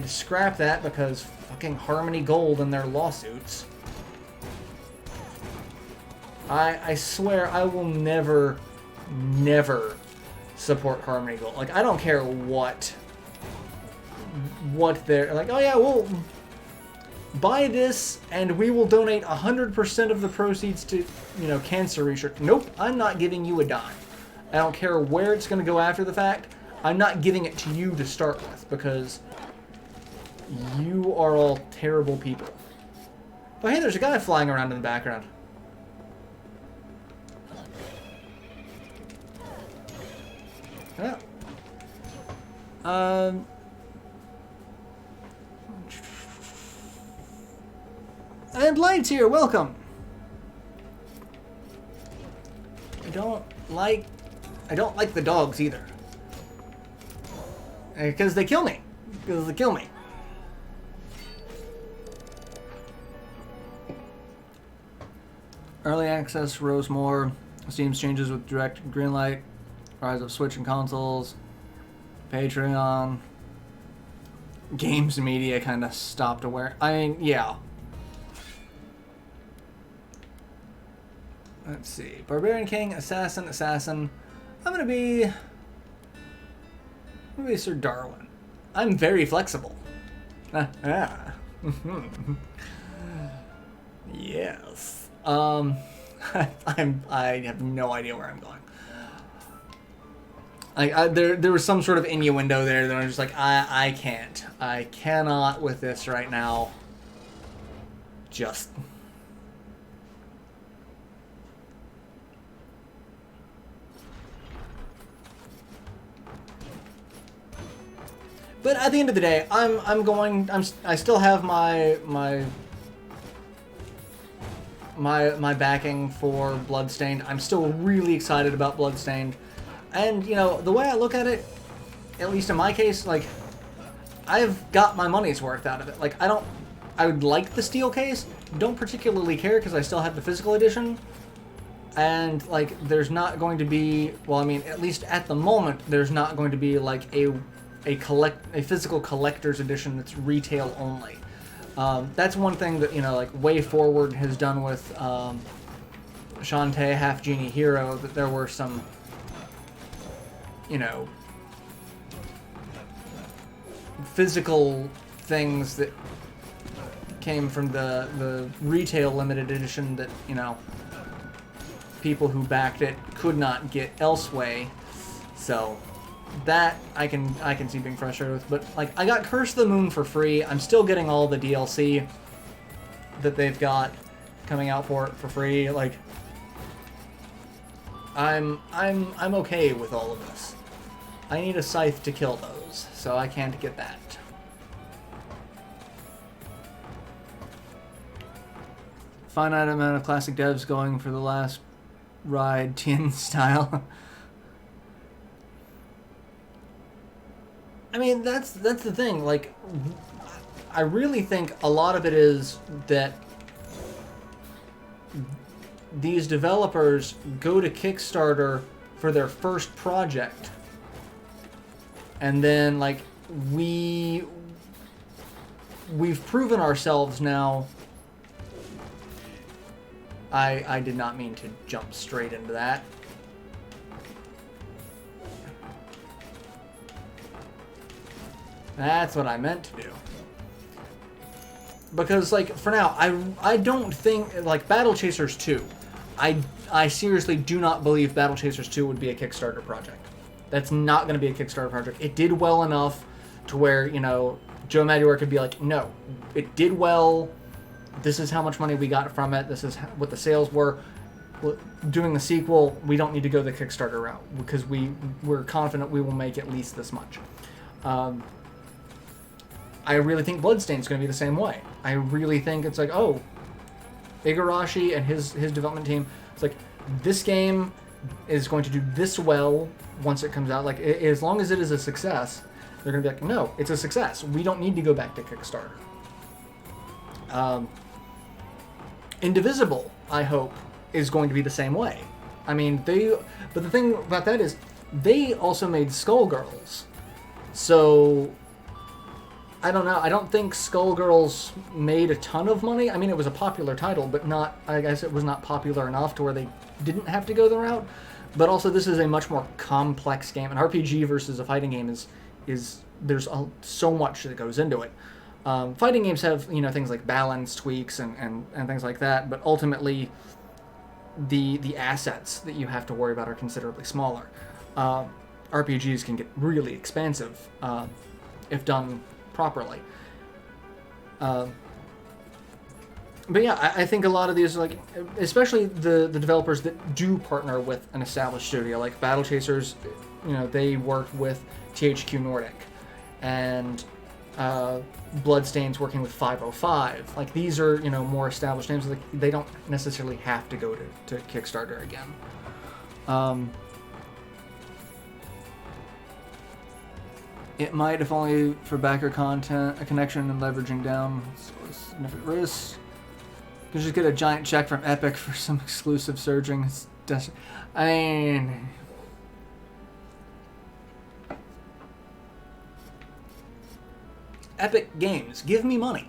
scrap that because fucking Harmony Gold and their lawsuits. I swear I will never support Harmony Gold. Like, I don't care what they're like, oh yeah, we'll buy this and we will donate 100% of the proceeds to, you know, cancer research. Nope, I'm not giving you a dime. I don't care where it's going to go after the fact. I'm not giving it to you to start with because you are all terrible people. Oh, hey, there's a guy flying around in the background. Yeah. And Light's here, welcome. I don't like the dogs either. Because they kill me. Early access rose more. Steam's changes with direct greenlight. Rise of Switch and consoles. Patreon. Games media kind of stopped aware. I mean, yeah. Let's see. Barbarian King, Assassin. I'm gonna be Sir Darwin. I'm very flexible. Yes. I have no idea where I'm going. Like, there was some sort of innuendo there that I was just like, I cannot with this right now. Just. But at the end of the day, I still have my backing for Bloodstained. I'm still really excited about Bloodstained. And, you know, the way I look at it, at least in my case, like, I've got my money's worth out of it. Like, I would like the steel case, don't particularly care because I still have the physical edition. And, like, there's not going to be, well, I mean, at least at the moment, there's not going to be, like, a physical collector's edition that's retail only. That's one thing that, you know, like, Way Forward has done with Shantae, Half Genie Hero, that there were some, you know, physical things that came from the retail limited edition that, you know, people who backed it could not get elsewhere. So that I can see being frustrated with. But, like, I got Curse of the Moon for free. I'm still getting all the DLC that they've got coming out for it for free. Like, I'm okay with all of this. I need a scythe to kill those, so I can't get that. finite amount of classic devs going for the last ride, Tien style. I mean, that's the thing. Like, I really think a lot of it is that these developers go to Kickstarter for their first project, and then like we've proven ourselves now. I did not mean to jump straight into that. That's what I meant to do. Because, like, for now, I don't think, like, Battle Chasers 2, I seriously do not believe Battle Chasers 2 would be a Kickstarter project. That's not going to be a Kickstarter project. It did well enough to where, you know, Joe Madureira could be like, no, it did well, this is how much money we got from it, this is what the sales were. Doing the sequel, we don't need to go the Kickstarter route, because we're confident we will make at least this much. I really think Bloodstained's going to be the same way. I really think it's like, oh, Igarashi and his development team, it's like, this game is going to do this well once it comes out. Like, as long as it is a success, they're going to be like, no, it's a success. We don't need to go back to Kickstarter. Indivisible, I hope, is going to be the same way. I mean, but the thing about that is, they also made Skullgirls. So, I don't know. I don't think Skullgirls made a ton of money. I mean, it was a popular title, but not, I guess it was not popular enough to where they didn't have to go the route. But also, this is a much more complex game. An RPG versus a fighting game is there's so much that goes into it. Fighting games have, you know, things like balance tweaks and things like that, but ultimately, the assets that you have to worry about are considerably smaller. RPGs can get really expansive if done properly. But yeah, I think a lot of these, like, especially the developers that do partner with an established studio, like Battle Chasers, you know, they worked with THQ Nordic, and Bloodstained's working with 505. Like, these are, you know, more established names. Like, they don't necessarily have to go to Kickstarter again. It might, if only for backer content, a connection and leveraging down. So it's significant risk. You can just get a giant check from Epic for some exclusive surging. It's I mean, Epic Games, give me money.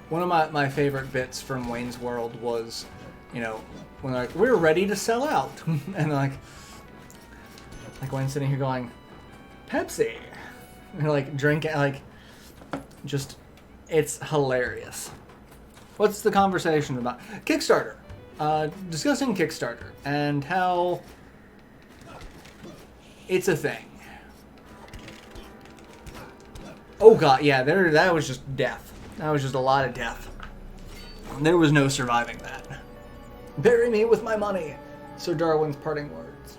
One of my favorite bits from Wayne's World was, you know, when they're like, we're ready to sell out. And like Wayne's sitting here going, Pepsi. And they're like drinking, like, just, it's hilarious. What's the conversation about? Kickstarter. Discussing Kickstarter and how it's a thing. Oh god, yeah, that was just death. That was just a lot of death. There was no surviving that. Bury me with my money. Sir Darwin's parting words.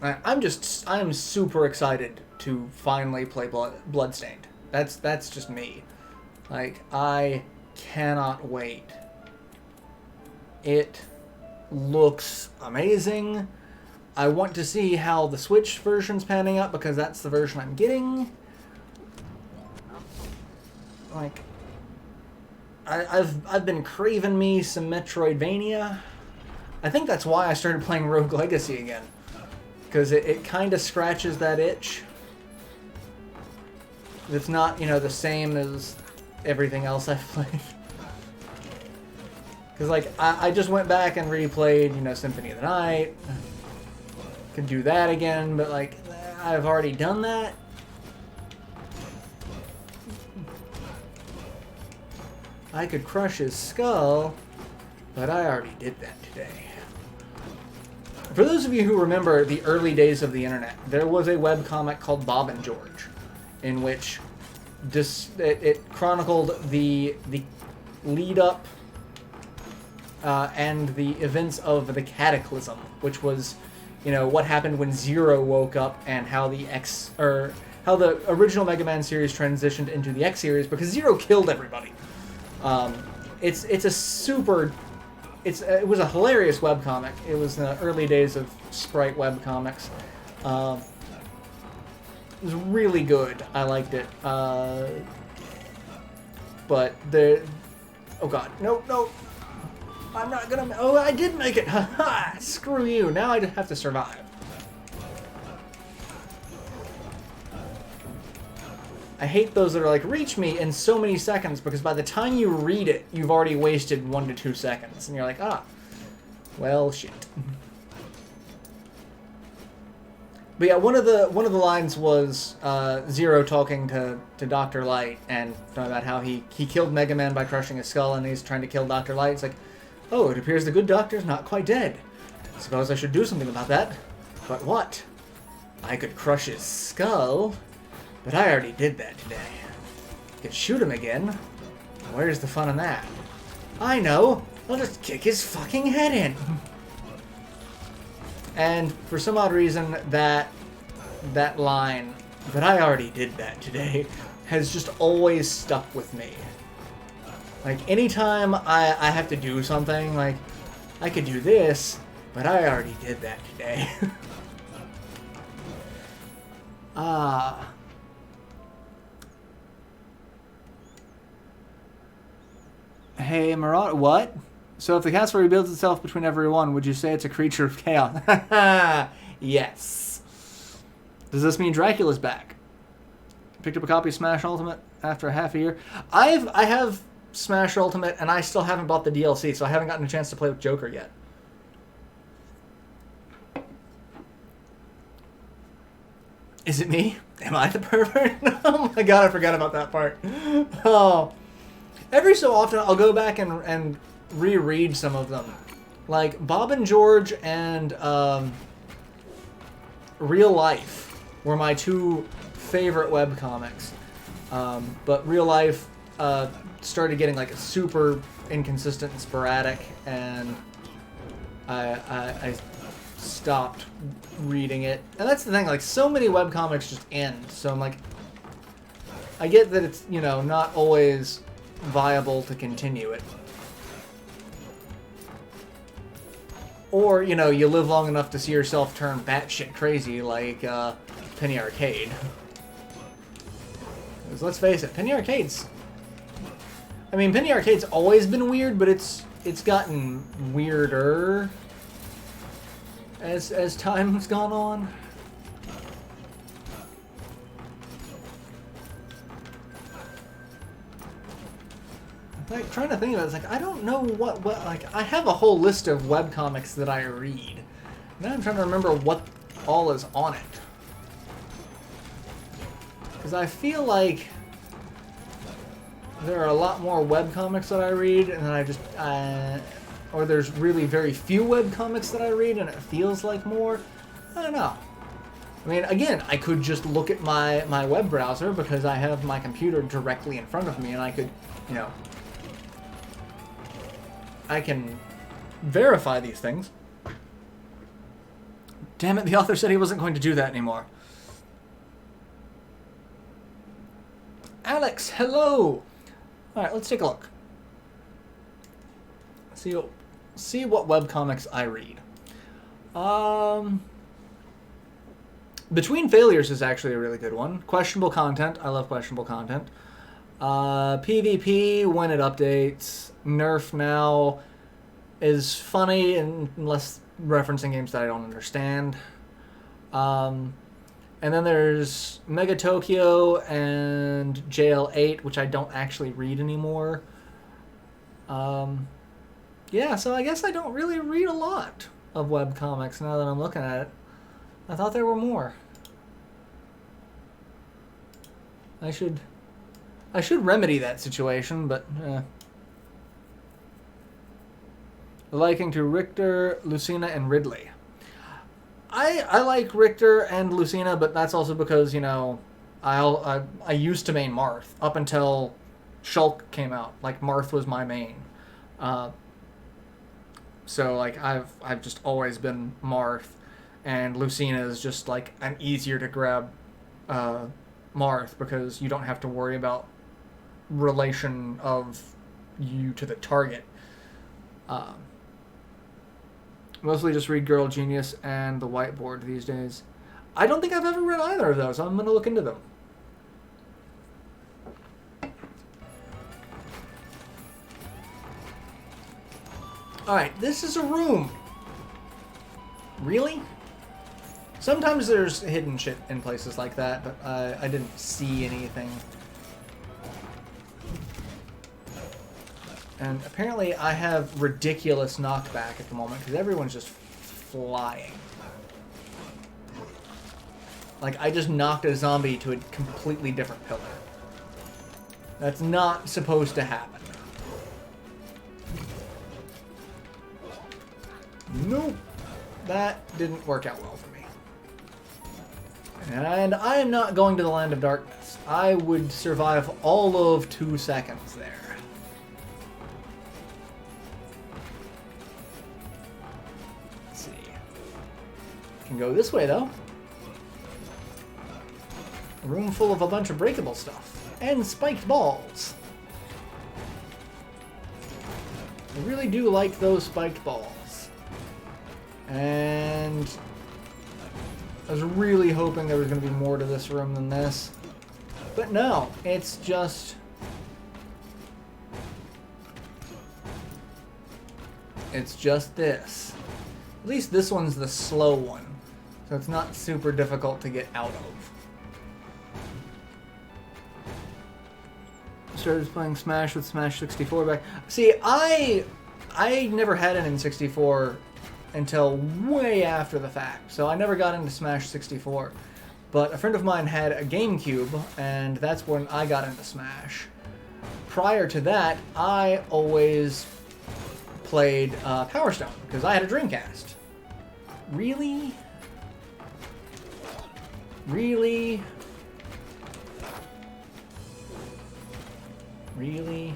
I'm super excited to finally play Bloodstained. That's just me. Like, I cannot wait. It looks amazing. I want to see how the Switch version's panning out, because that's the version I'm getting. Like, I've been craving me some Metroidvania. I think that's why I started playing Rogue Legacy again, because it kind of scratches that itch. It's not, you know, the same as everything else I've played. Because, like, I just went back and replayed, you know, Symphony of the Night. Could do that again, but, like, I've already done that. I could crush his skull, but I already did that today. For those of you who remember the early days of the internet, there was a webcomic called Bob and George, in which it chronicled the lead up and the events of the Cataclysm, which was you know, what happened when Zero woke up and how the X, or how the original Mega Man series transitioned into the X series, because Zero killed everybody. It's a super, it was a hilarious webcomic. It was in the early days of Sprite webcomics. It was really good. I liked it. But the, oh god, no, no. I'm not gonna, oh, I did make it. Haha, screw you. Now I have to survive. I hate those that are like, reach me in so many seconds, because by the time you read it, you've already wasted 1 to 2 seconds. And you're like, ah, well, shit. But yeah, one of the lines was Zero talking to Dr. Light and talking about how he killed Mega Man by crushing his skull, and he's trying to kill Dr. Light. It's like, oh, it appears the good doctor's not quite dead. Suppose I should do something about that. But what? I could crush his skull, but I already did that today. Could shoot him again. Where's the fun in that? I know. I'll just kick his fucking head in. And for some odd reason, that line, but I already did that today, has just always stuck with me. Like, anytime I have to do something, like, I could do this, but I already did that today. Hey, Marauder, what? So if the castle rebuilds itself between every one, would you say it's a creature of chaos? Yes. Does this mean Dracula's back? Picked up a copy of Smash Ultimate after half a year. I have Smash Ultimate, and I still haven't bought the DLC, so I haven't gotten a chance to play with Joker yet. Is it me? Am I the pervert? Oh my god, I forgot about that part. Oh. Every so often, I'll go back and reread some of them. Like, Bob and George and Real Life were my two favorite webcomics. But Real Life started getting like super inconsistent and sporadic, and I stopped reading it. And that's the thing, like, so many webcomics just end. So I'm like, I get that it's, you know, not always viable to continue it. Or, you know, you live long enough to see yourself turn batshit crazy, like Penny Arcade. Because let's face it, Penny Arcade's... I mean, Penny Arcade's always been weird, but it's gotten weirder as time's gone on. Like, trying to think about it, it's like, I don't know what, like, I have a whole list of webcomics that I read. Now I'm trying to remember what all is on it. Because I feel like there are a lot more webcomics that I read, and then I just, or there's really very few webcomics that I read, and it feels like more. I don't know. I mean, again, I could just look at my web browser, because I have my computer directly in front of me, and I could, you know, I can verify these things. Damn it, the author said he wasn't going to do that anymore. Alex, hello! Alright, let's take a look. See what webcomics I read. Between Failures is actually a really good one. Questionable content. I love questionable content. PvP, when it updates. Nerf now is funny unless referencing games that I don't understand. And then there's Mega Tokyo and JL8, which I don't actually read anymore. Yeah, so I guess I don't really read a lot of webcomics now that I'm looking at it. I thought there were more. I should remedy that situation, but liking to Richter, Lucina, and Ridley. I like Richter and Lucina, but that's also because, you know, I used to main Marth up until Shulk came out. Like, Marth was my main. So like I've just always been Marth, and Lucina is just like an easier to grab Marth because you don't have to worry about relation of you to the target. Mostly just read Girl Genius and The Whiteboard these days. I don't think I've ever read either of those. I'm going to look into them. Alright, this is a room. Really? Sometimes there's hidden shit in places like that, but I didn't see anything. And apparently I have ridiculous knockback at the moment because everyone's just flying. Like, I just knocked a zombie to a completely different pillar. That's not supposed to happen. Nope. That didn't work out well for me. And I am not going to the Land of Darkness. I would survive all of 2 seconds there. Let's see. Can go this way, though. A room full of a bunch of breakable stuff. And spiked balls. I really do like those spiked balls. And I was really hoping there was going to be more to this room than this. But no, it's just... It's just this. At least this one's the slow one. So it's not super difficult to get out of. Started playing Smash with Smash 64 back. See, I never had an N64 until way after the fact, so I never got into Smash 64. But a friend of mine had a GameCube, and that's when I got into Smash. Prior to that, I always played Power Stone, because I had a Dreamcast. Really? Really? Really?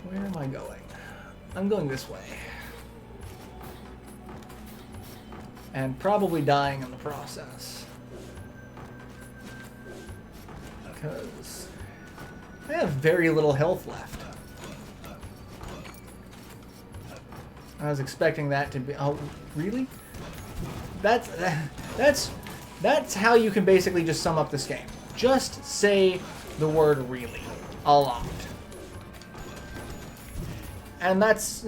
Where am I going? I'm going this way. And probably dying in the process. Because I have very little health left. I was expecting that to be... Oh, really? That's how you can basically just sum up this game. Just say the word really a lot. And that's...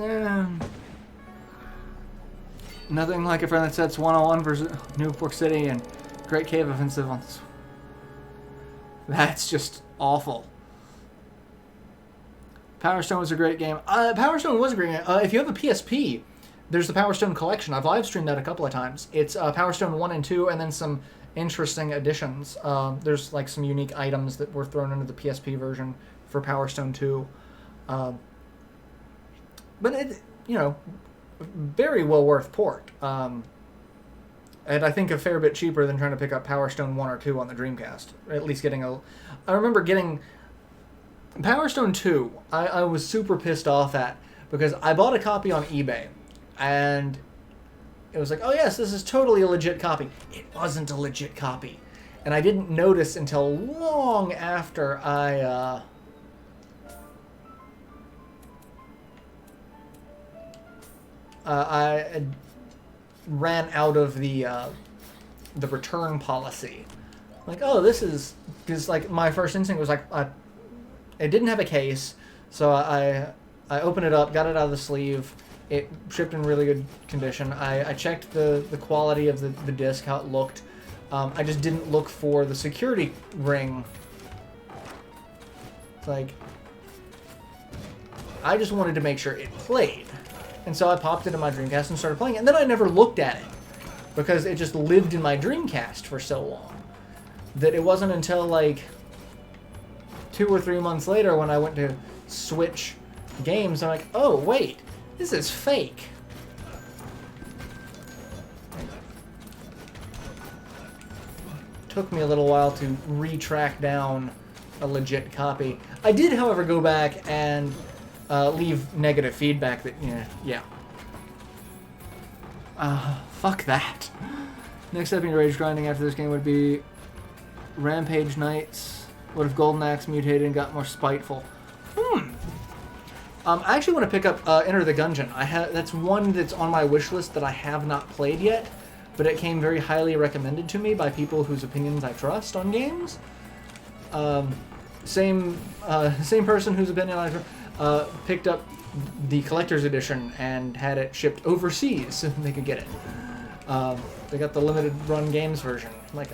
nothing like a friend that sets 101 versus Newport City and Great Cave Offensive on this. That's just awful. Power Stone was a great game. Power Stone was a great game. If you have a PSP, there's the Power Stone collection. I've live streamed that a couple of times. It's Power Stone 1 and 2, and then some interesting additions. There's like some unique items that were thrown into the PSP version for Power Stone 2. But it, you know, very well worth port. And I think a fair bit cheaper than trying to pick up Power Stone 1 or 2 on the Dreamcast. At least getting a... I remember getting... Power Stone 2, I was super pissed off at, because I bought a copy on eBay, and it was like, oh yes, this is totally a legit copy. It wasn't a legit copy. And I didn't notice until long after I ran out of the return policy. Like, oh, this is... Because, like, my first instinct was like... it didn't have a case, so I opened it up, got it out of the sleeve. It shipped in really good condition. I checked the quality of the disc, how it looked. I just didn't look for the security ring. It's like... I just wanted to make sure it played. And so I popped it in my Dreamcast and started playing it. And then I never looked at it, because it just lived in my Dreamcast for so long, that it wasn't until, like... 2 or 3 months later when I went to switch games, I'm like, oh, wait, this is fake. Took me a little while to retrack down a legit copy. I did, however, go back and leave negative feedback that, yeah, Fuck that. Next step in your rage grinding after this game would be Rampage Knights. What if Golden Axe mutated and got more spiteful? I actually want to pick up Enter the Gungeon. That's one that's on my wish list that I have not played yet, but it came very highly recommended to me by people whose opinions I trust on games. Same person whose opinion I trust picked up the collector's edition and had it shipped overseas so they could get it. They got the limited run games version. Like,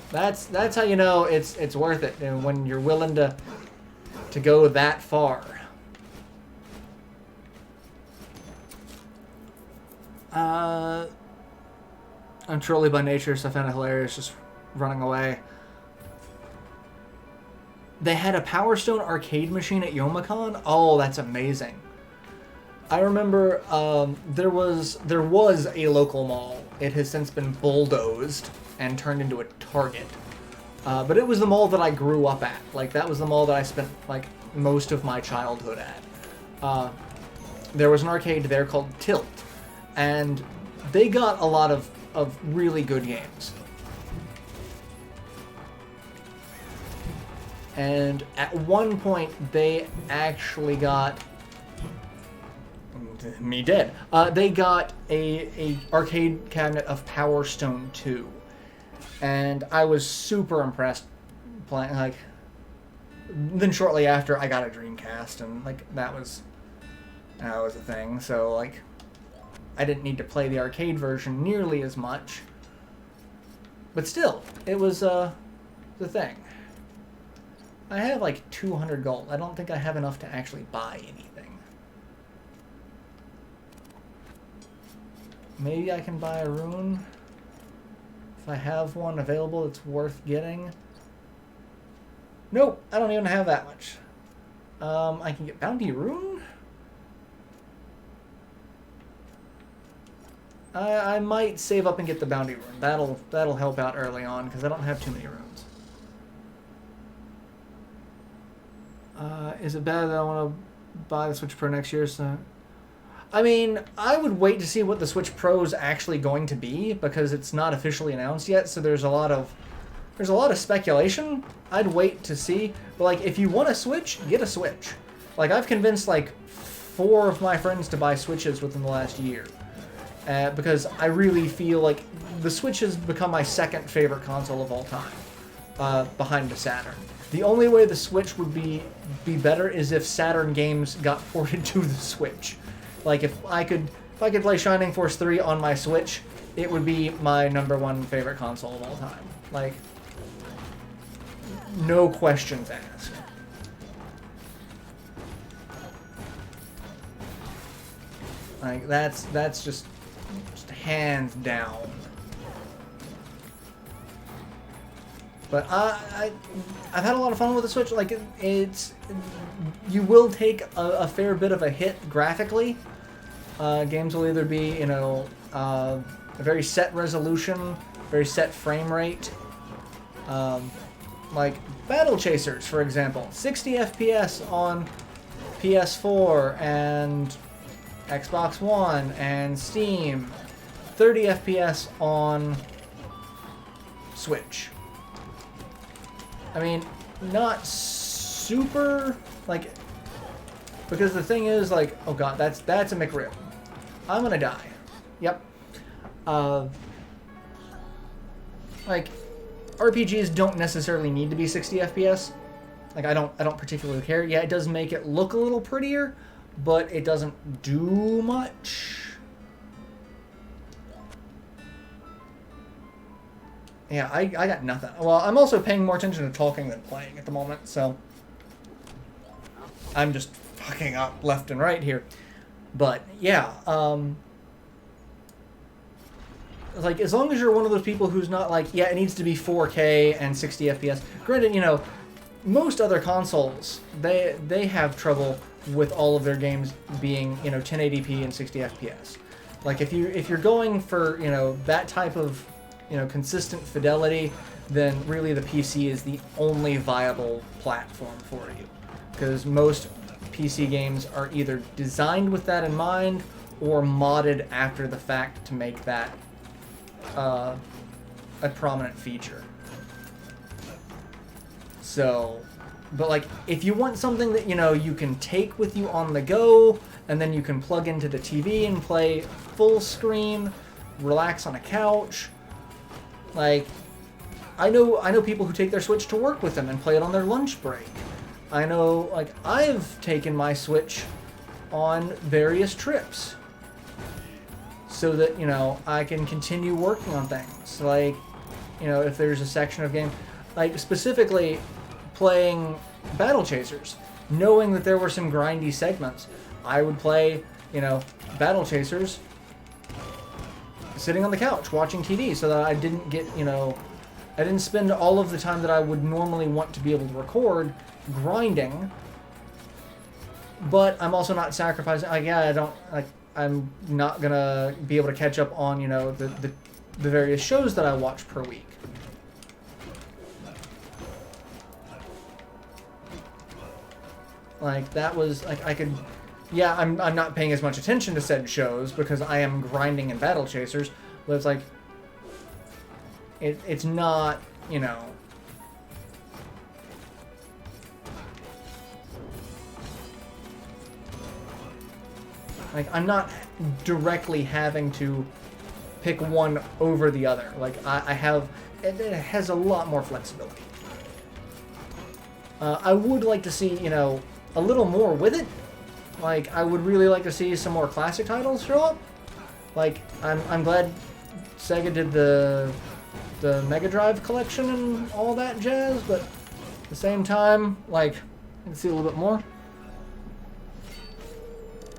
that's how you know it's worth it, and when you're willing to go that far. I'm trolly by nature, so I found it hilarious just running away. They had a Power Stone arcade machine at Youmacon. Oh, that's amazing. I remember there was a local mall. It has since been bulldozed and turned into a Target. But it was the mall that I grew up at. Like, that was the mall that I spent, like, most of my childhood at. There was an arcade there called Tilt. And they got a lot of really good games. And at one point, they actually got... me dead. They got a arcade cabinet of Power Stone 2. And I was super impressed playing, like... Then shortly after, I got a Dreamcast, and, like, that was a thing. So, like, I didn't need to play the arcade version nearly as much. But still, it was, the thing. I have like 200 gold. I don't think I have enough to actually buy anything. Maybe I can buy a rune. If I have one available, it's worth getting. Nope, I don't even have that much. I can get Bounty Rune? I might save up and get the Bounty Rune. That'll help out early on, because I don't have too many runes. Is it bad that I want to buy the Switch Pro next year? So, I mean, I would wait to see what the Switch Pro is actually going to be, because it's not officially announced yet. So there's a lot of speculation. I'd wait to see. But like, if you want a Switch, get a Switch. Like, I've convinced like 4 of my friends to buy Switches within the last year, because I really feel like the Switch has become my second favorite console of all time, behind the Saturn. The only way the Switch would be better is if Saturn games got ported to the Switch. Like, if I could play Shining Force 3 on my Switch, it would be my #1 favorite console of all time. Like, no questions asked. Like, that's just hands down. But I've had a lot of fun with the Switch. Like, you will take a fair bit of a hit graphically. Games will either be, you know, a very set resolution, very set frame rate. Like Battle Chasers, for example, 60 FPS on PS4 and Xbox One and Steam, 30 FPS on Switch. I mean, not super, like, because the thing is, like, oh god, that's a McRib. I'm gonna die. Yep. Like, RPGs don't necessarily need to be 60 FPS. Like, I don't particularly care. Yeah, it does make it look a little prettier, but it doesn't do much. Yeah, I got nothing. Well, I'm also paying more attention to talking than playing at the moment, so I'm just fucking up left and right here. But yeah, like, as long as you're one of those people who's not like, yeah, it needs to be 4K and 60 FPS. Granted, you know, most other consoles, they have trouble with all of their games being, you know, 1080p and 60 FPS. Like, if you're going for, you know, that type of, you know, consistent fidelity, then really the PC is the only viable platform for you. Because most PC games are either designed with that in mind, or modded after the fact to make that a prominent feature. So, but like, if you want something that, you know, you can take with you on the go, and then you can plug into the TV and play full screen, relax on a couch, like, I know people who take their Switch to work with them and play it on their lunch break. I know, like, I've taken my Switch on various trips so that, you know, I can continue working on things. Like, you know, if there's a section of game, like, specifically playing Battle Chasers, knowing that there were some grindy segments, I would play, you know, Battle Chasers sitting on the couch watching TV so that I didn't get, you know, I didn't spend all of the time that I would normally want to be able to record grinding, but I'm also not sacrificing, like, yeah, I don't, like, I'm not gonna be able to catch up on, you know, the various shows that I watch per week. Like, that was, like, I could, yeah, I'm not paying as much attention to said shows because I am grinding in Battle Chasers, but it's like, it's not, you know, like, I'm not directly having to pick one over the other. Like, I have, it has a lot more flexibility. I would like to see, you know, a little more with it. Like, I would really like to see some more classic titles show up. Like, I'm glad Sega did the Mega Drive collection and all that jazz, but at the same time, like, I can see a little bit more.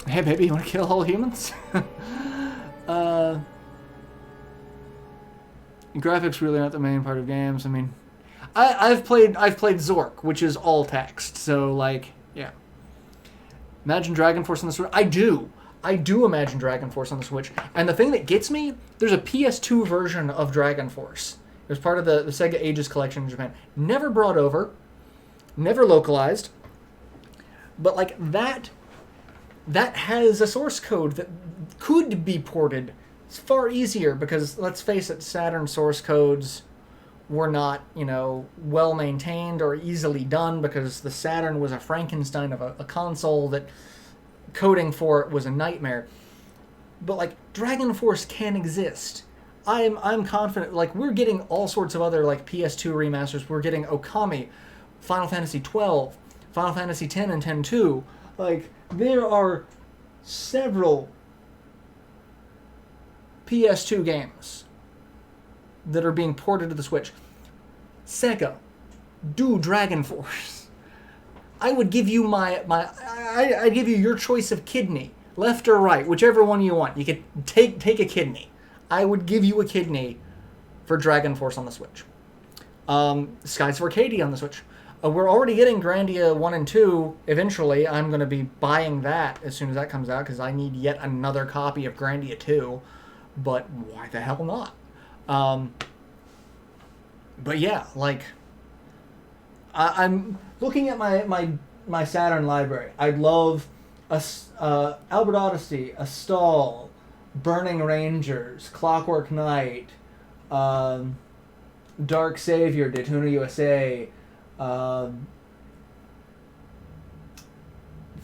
Hey baby, you want to kill all humans? Graphics really aren't the main part of games. I mean, I've played Zork, which is all text, so like, yeah. Imagine Dragon Force on the Switch. I do imagine Dragon Force on the Switch. And the thing that gets me, there's a PS2 version of Dragon Force. It was part of the Sega Ages collection in Japan. Never brought over, never localized, but like that has a source code that could be ported. It's far easier because, let's face it, Saturn source codes were not, you know, well maintained or easily done because the Saturn was a Frankenstein of a console that coding for it was a nightmare. But like, Dragon Force can exist. I'm confident. Like, we're getting all sorts of other like PS2 remasters. We're getting Okami, Final Fantasy 12, Final Fantasy 10 and 10-2. Like, there are several PS2 games that are being ported to the Switch. Sega, do Dragon Force. I would give you I'd give you your choice of kidney, left or right, whichever one you want. You could take a kidney. I would give you a kidney for Dragon Force on the Switch. Skies of Arcadia on the Switch. We're already getting Grandia 1 and 2 eventually. I'm going to be buying that as soon as that comes out because I need yet another copy of Grandia 2. But why the hell not? But yeah, like, I'm looking at my Saturn library. I'd love Albert Odyssey, Astall, Burning Rangers, Clockwork Knight, Dark Savior, Daytona USA,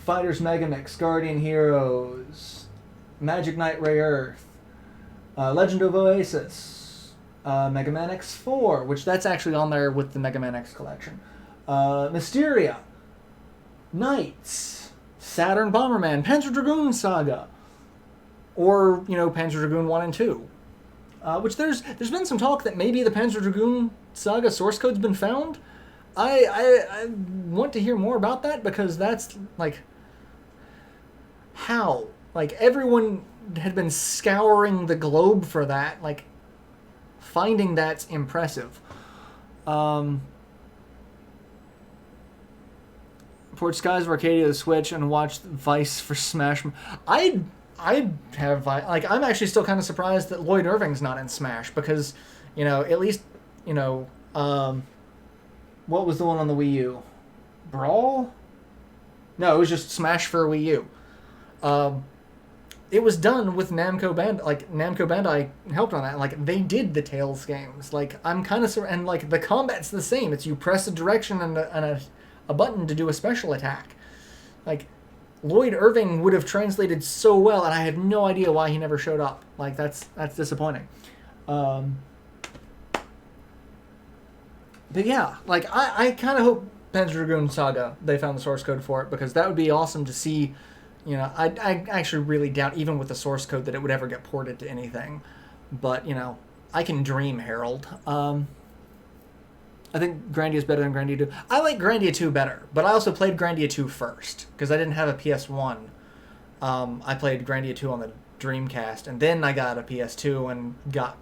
Fighters Megamix, Guardian Heroes, Magic Knight Ray Earth, Legend of Oasis, Mega Man X4, which that's actually on there with the Mega Man X collection, Mysteria, Knights, Saturn Bomberman, Panzer Dragoon Saga, or, you know, Panzer Dragoon 1 and 2. Which there's been some talk that maybe the Panzer Dragoon Saga source code's been found. I want to hear more about that because that's, like, how? Like, everyone had been scouring the globe for that. Like, finding that's impressive. Port Skies of Arcadia to the Switch and watch Vice for Smash. I'd have Vice. Like, I'm actually still kind of surprised that Lloyd Irving's not in Smash because, you know, at least, you know, what was the one on the Wii U? Brawl? No, it was just Smash for Wii U. it was done with Namco Bandai. Like, Namco Bandai helped on that. Like, they did the Tales games. Like, I'm kind of... And, like, the combat's the same. It's you press a direction and a button to do a special attack. Like, Lloyd Irving would have translated so well, and I have no idea why he never showed up. Like, that's disappointing. But yeah, like, I kind of hope Panzer Dragoon Saga, they found the source code for it, because that would be awesome to see. You know, I actually really doubt, even with the source code, that it would ever get ported to anything. But, you know, I can dream, Harold. I think Grandia is better than Grandia 2. I like Grandia 2 better, but I also played Grandia 2 first, because I didn't have a PS1. I played Grandia 2 on the Dreamcast, and then I got a PS2 and got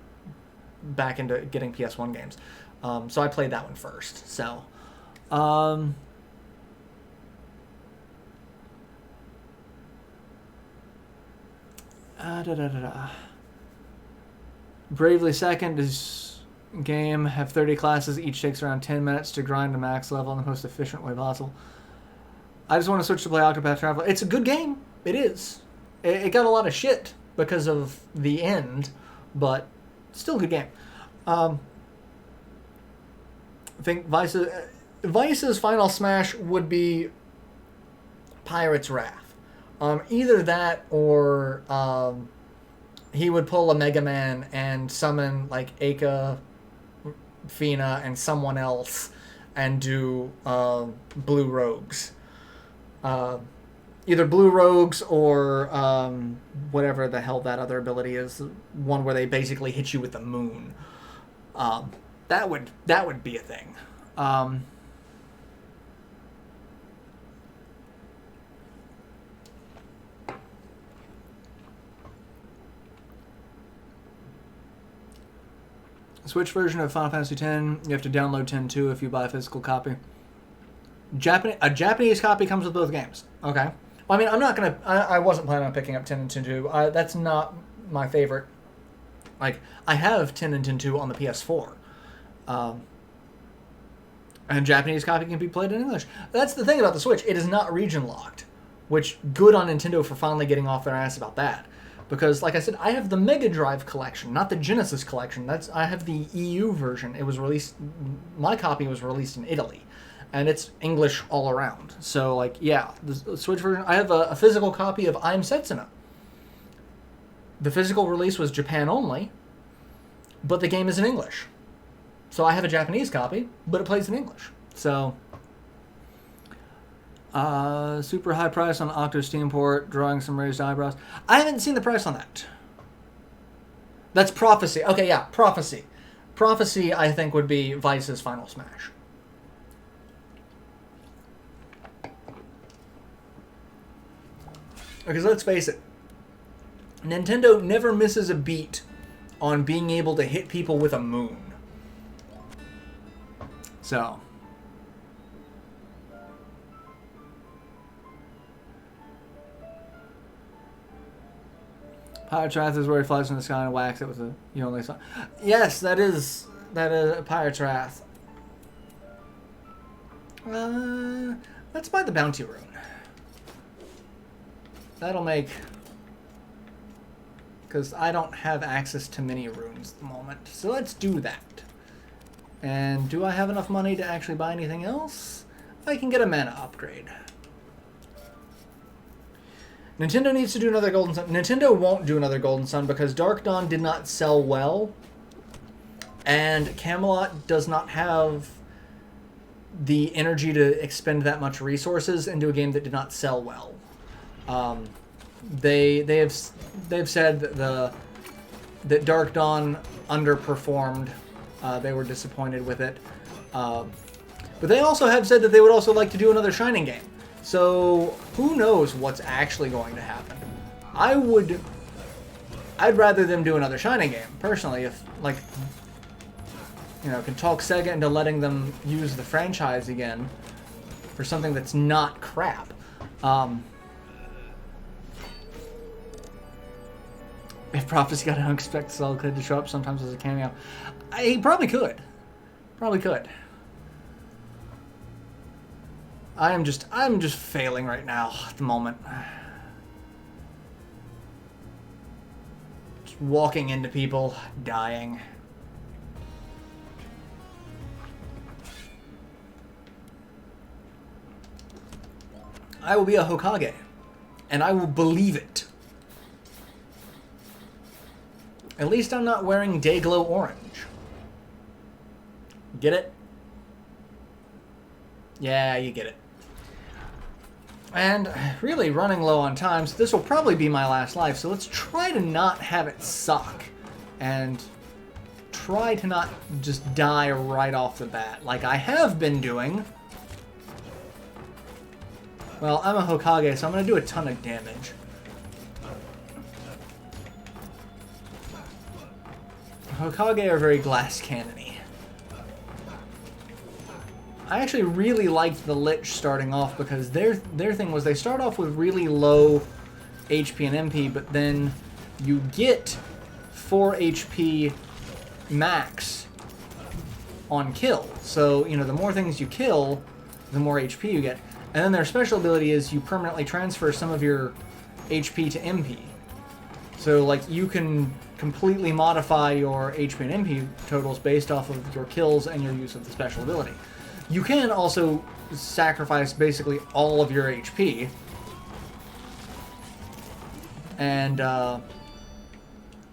back into getting PS1 games. So I played that one first. So, Bravely Second is game. Have 30 classes. Each takes around 10 minutes to grind to max level in the most efficient way possible. I just want to switch to play Octopath Traveler. It's a good game. It is. It got a lot of shit because of the end, but still a good game. I think Vice's final smash would be Pirate's Wrath. Either that or he would pull a Mega Man and summon like Aka, Fina, and someone else and do Blue Rogues. Either Blue Rogues or whatever the hell that other ability is. One where they basically hit you with the moon. That would be a thing. Switch version of Final Fantasy X, you have to download 10.2 if you buy a physical copy. A Japanese copy comes with both games. Okay. Well, I mean, I wasn't planning on picking up 10 and 10.2. That's not my favorite. Like, I have 10 and 10.2 on the PS4. And Japanese copy can be played in English. That's the thing about the Switch. It is not region locked. Which, good on Nintendo for finally getting off their ass about that. Because, like I said, I have the Mega Drive collection, not the Genesis collection. I have the EU version. It was released... My copy was released in Italy. And it's English all around. So, like, yeah, the Switch version... I have a physical copy of I'm Setsuna. The physical release was Japan only, but the game is in English. So I have a Japanese copy, but it plays in English. So... super high price on Octo Steam port, drawing some raised eyebrows. I haven't seen the price on that. That's Prophecy. Okay, yeah, Prophecy. Prophecy, I think, would be Vice's final smash. Because let's face it, Nintendo never misses a beat on being able to hit people with a moon. So... Pirate's Wrath is where he flies from the sky and whacks it with a only song. Yes, that is Pirate's Wrath. Let's buy the Bounty Rune. That'll make... Because I don't have access to many runes at the moment. So let's do that. And do I have enough money to actually buy anything else? I can get a mana upgrade. Nintendo needs to do another Golden Sun. Nintendo won't do another Golden Sun because Dark Dawn did not sell well. And Camelot does not have the energy to expend that much resources into a game that did not sell well. They've said that Dark Dawn underperformed. They were disappointed with it. But they also have said that they would also like to do another Shining game. So, who knows what's actually going to happen. I'd rather them do another Shining game, personally, if, like, you know, can talk Sega into letting them use the franchise again for something that's not crap. If Prophecy got an unexpected solid kid to show up sometimes as a cameo, he probably could. Probably could. I'm just failing right now at the moment. walking into people, dying. I will be a Hokage, and I will believe it. At least I'm not wearing Dayglow Orange. Get it? Yeah, you get it. And really running low on time, so this will probably be my last life, so let's try to not have it suck. And try to not just die right off the bat, like I have been doing. Well, I'm a Hokage, so I'm going to do a ton of damage. Hokage are very glass cannon-y. I actually really liked the Lich starting off because their thing was they start off with really low HP and MP, but then you get 4 HP max on kill. So, you know, the more things you kill, the more HP you get. And then their special ability is you permanently transfer some of your HP to MP. So, like, you can completely modify your HP and MP totals based off of your kills and your use of the special ability. You can also sacrifice basically all of your HP and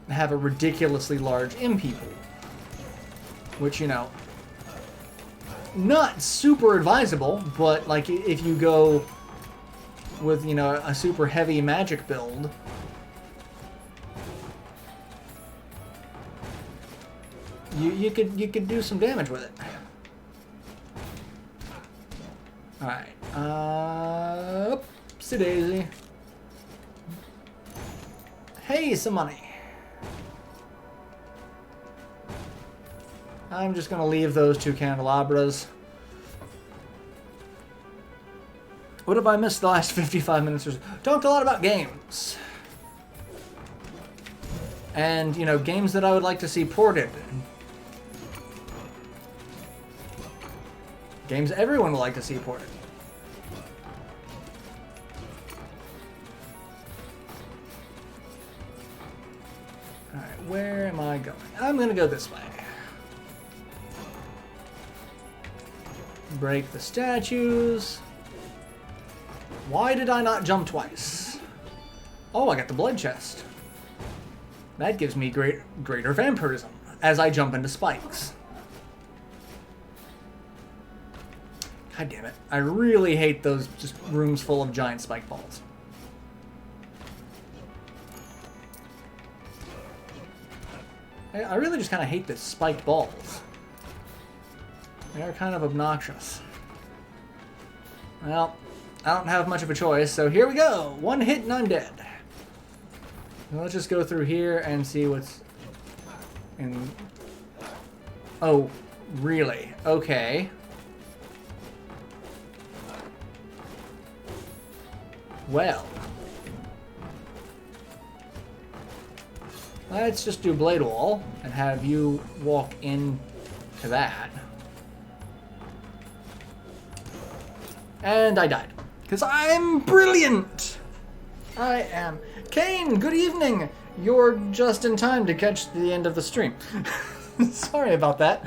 have a ridiculously large MP pool. Which, you know, not super advisable, but like if you go with, you know, a super heavy magic build, you could do some damage with it. Alright, oopsie daisy. Hey, some money. I'm just gonna leave those 2 candelabras. What have I missed the last 55 minutes or so? Talked a lot about games. And, you know, games that I would like to see ported. Games everyone would like to see ported. Alright, where am I going? I'm gonna go this way. Break the statues. Why did I not jump twice? Oh, I got the blood chest. That gives me greater vampirism as I jump into spikes. God damn it. I really hate those just rooms full of giant spike balls. I really just kind of hate the spiked balls. They are kind of obnoxious. Well, I don't have much of a choice, so here we go. 1 hit and I'm dead. Now let's just go through here and see what's in... Oh, really? Okay. Well. Let's just do Blade Wall and have you walk into that. And I died. Because I'm brilliant! I am. Kane, good evening! You're just in time to catch the end of the stream. Sorry about that.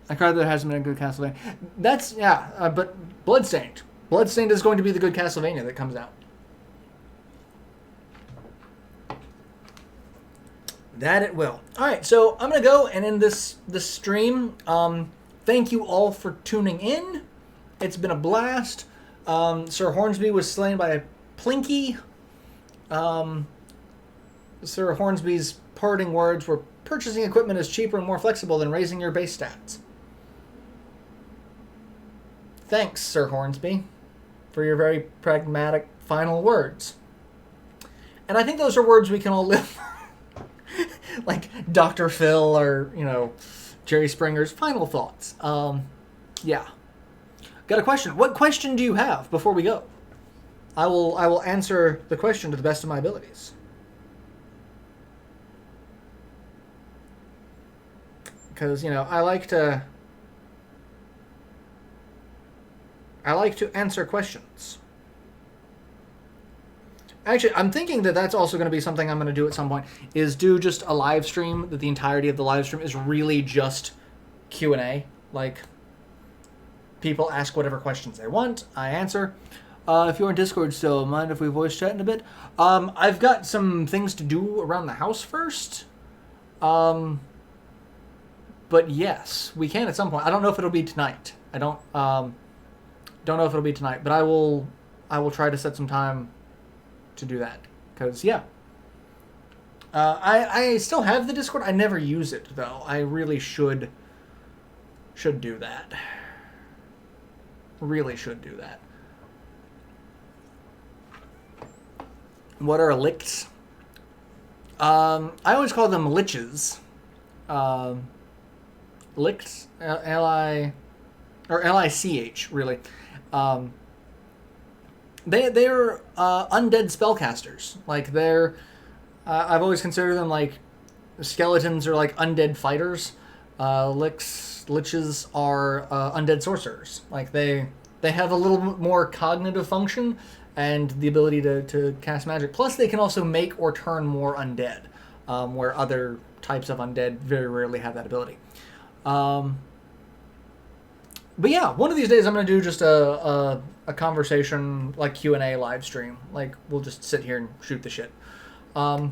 I cried that it hasn't been a good Castlevania. That's, yeah, but Bloodstained. Bloodstained is going to be the good Castlevania that comes out. That it will. Alright, so I'm going to go and end this stream. Thank you all for tuning in. It's been a blast. Sir Hornsby was slain by a Plinky. Sir Hornsby's parting words were, purchasing equipment is cheaper and more flexible than raising your base stats. Thanks, Sir Hornsby, for your very pragmatic final words. And I think those are words we can all live like Dr. Phil or, you know, Jerry Springer's final thoughts. Yeah. Got a question. What question do you have before we go? I will answer the question to the best of my abilities. Because, you know, I like to I like to answer questions. Actually, I'm thinking that that's also going to be something I'm going to do at some point, is do just a live stream, that the entirety of the live stream is really just Q&A. Like, people ask whatever questions they want, I answer. If you're on Discord still, mind if we voice chat in a bit? I've got some things to do around the house first. But yes, we can at some point. I don't know if it'll be tonight. I don't know if it'll be tonight, but I will try to set some time to do that. Because, yeah. I still have the Discord. I never use it, though. I really should do that. Really should do that. What are licks? I always call them liches. Licks, L-I... or L-I-C-H, really. They're undead spellcasters. Like, they're... I've always considered them, like, skeletons are like undead fighters. Liches are undead sorcerers. Like, they have a little bit more cognitive function and the ability to cast magic. Plus, they can also make or turn more undead, where other types of undead very rarely have that ability. But yeah, one of these days I'm going to do just a conversation, like Q&A live stream. Like, we'll just sit here and shoot the shit. I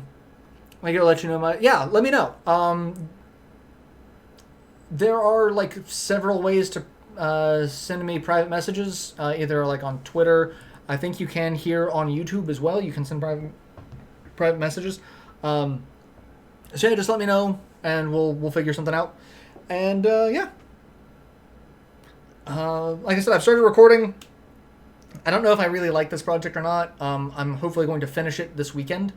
gotta let you know yeah, let me know. There are, like, several ways to send me private messages, either, like, on Twitter. I think you can here on YouTube as well. You can send private messages. So yeah, just let me know, and we'll figure something out. And yeah. Like I said, I've started recording. I don't know if I really like this project or not. I'm hopefully going to finish it this weekend,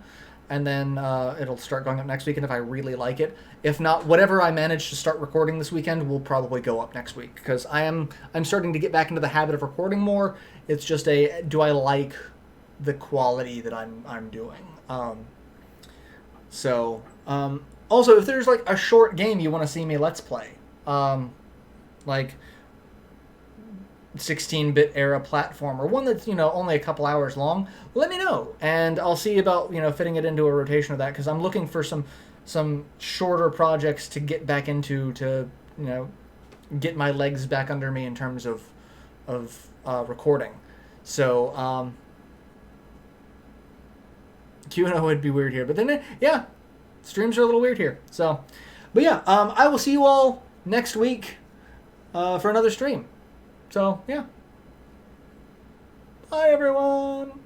and then it'll start going up next weekend if I really like it. If not, whatever I manage to start recording this weekend will probably go up next week, because I'm starting to get back into the habit of recording more. It's just do I like the quality that I'm doing? Also, if there's like a short game you want to see me let's play, like 16-bit era platform, or one that's, only a couple hours long, let me know, and I'll see about, fitting it into a rotation of that, because I'm looking for some shorter projects to get back into, to, get my legs back under me in terms of recording. So, Q&A would be weird here, but then, yeah, streams are a little weird here. So, but yeah, I will see you all next week for another stream. So, yeah. Bye, everyone.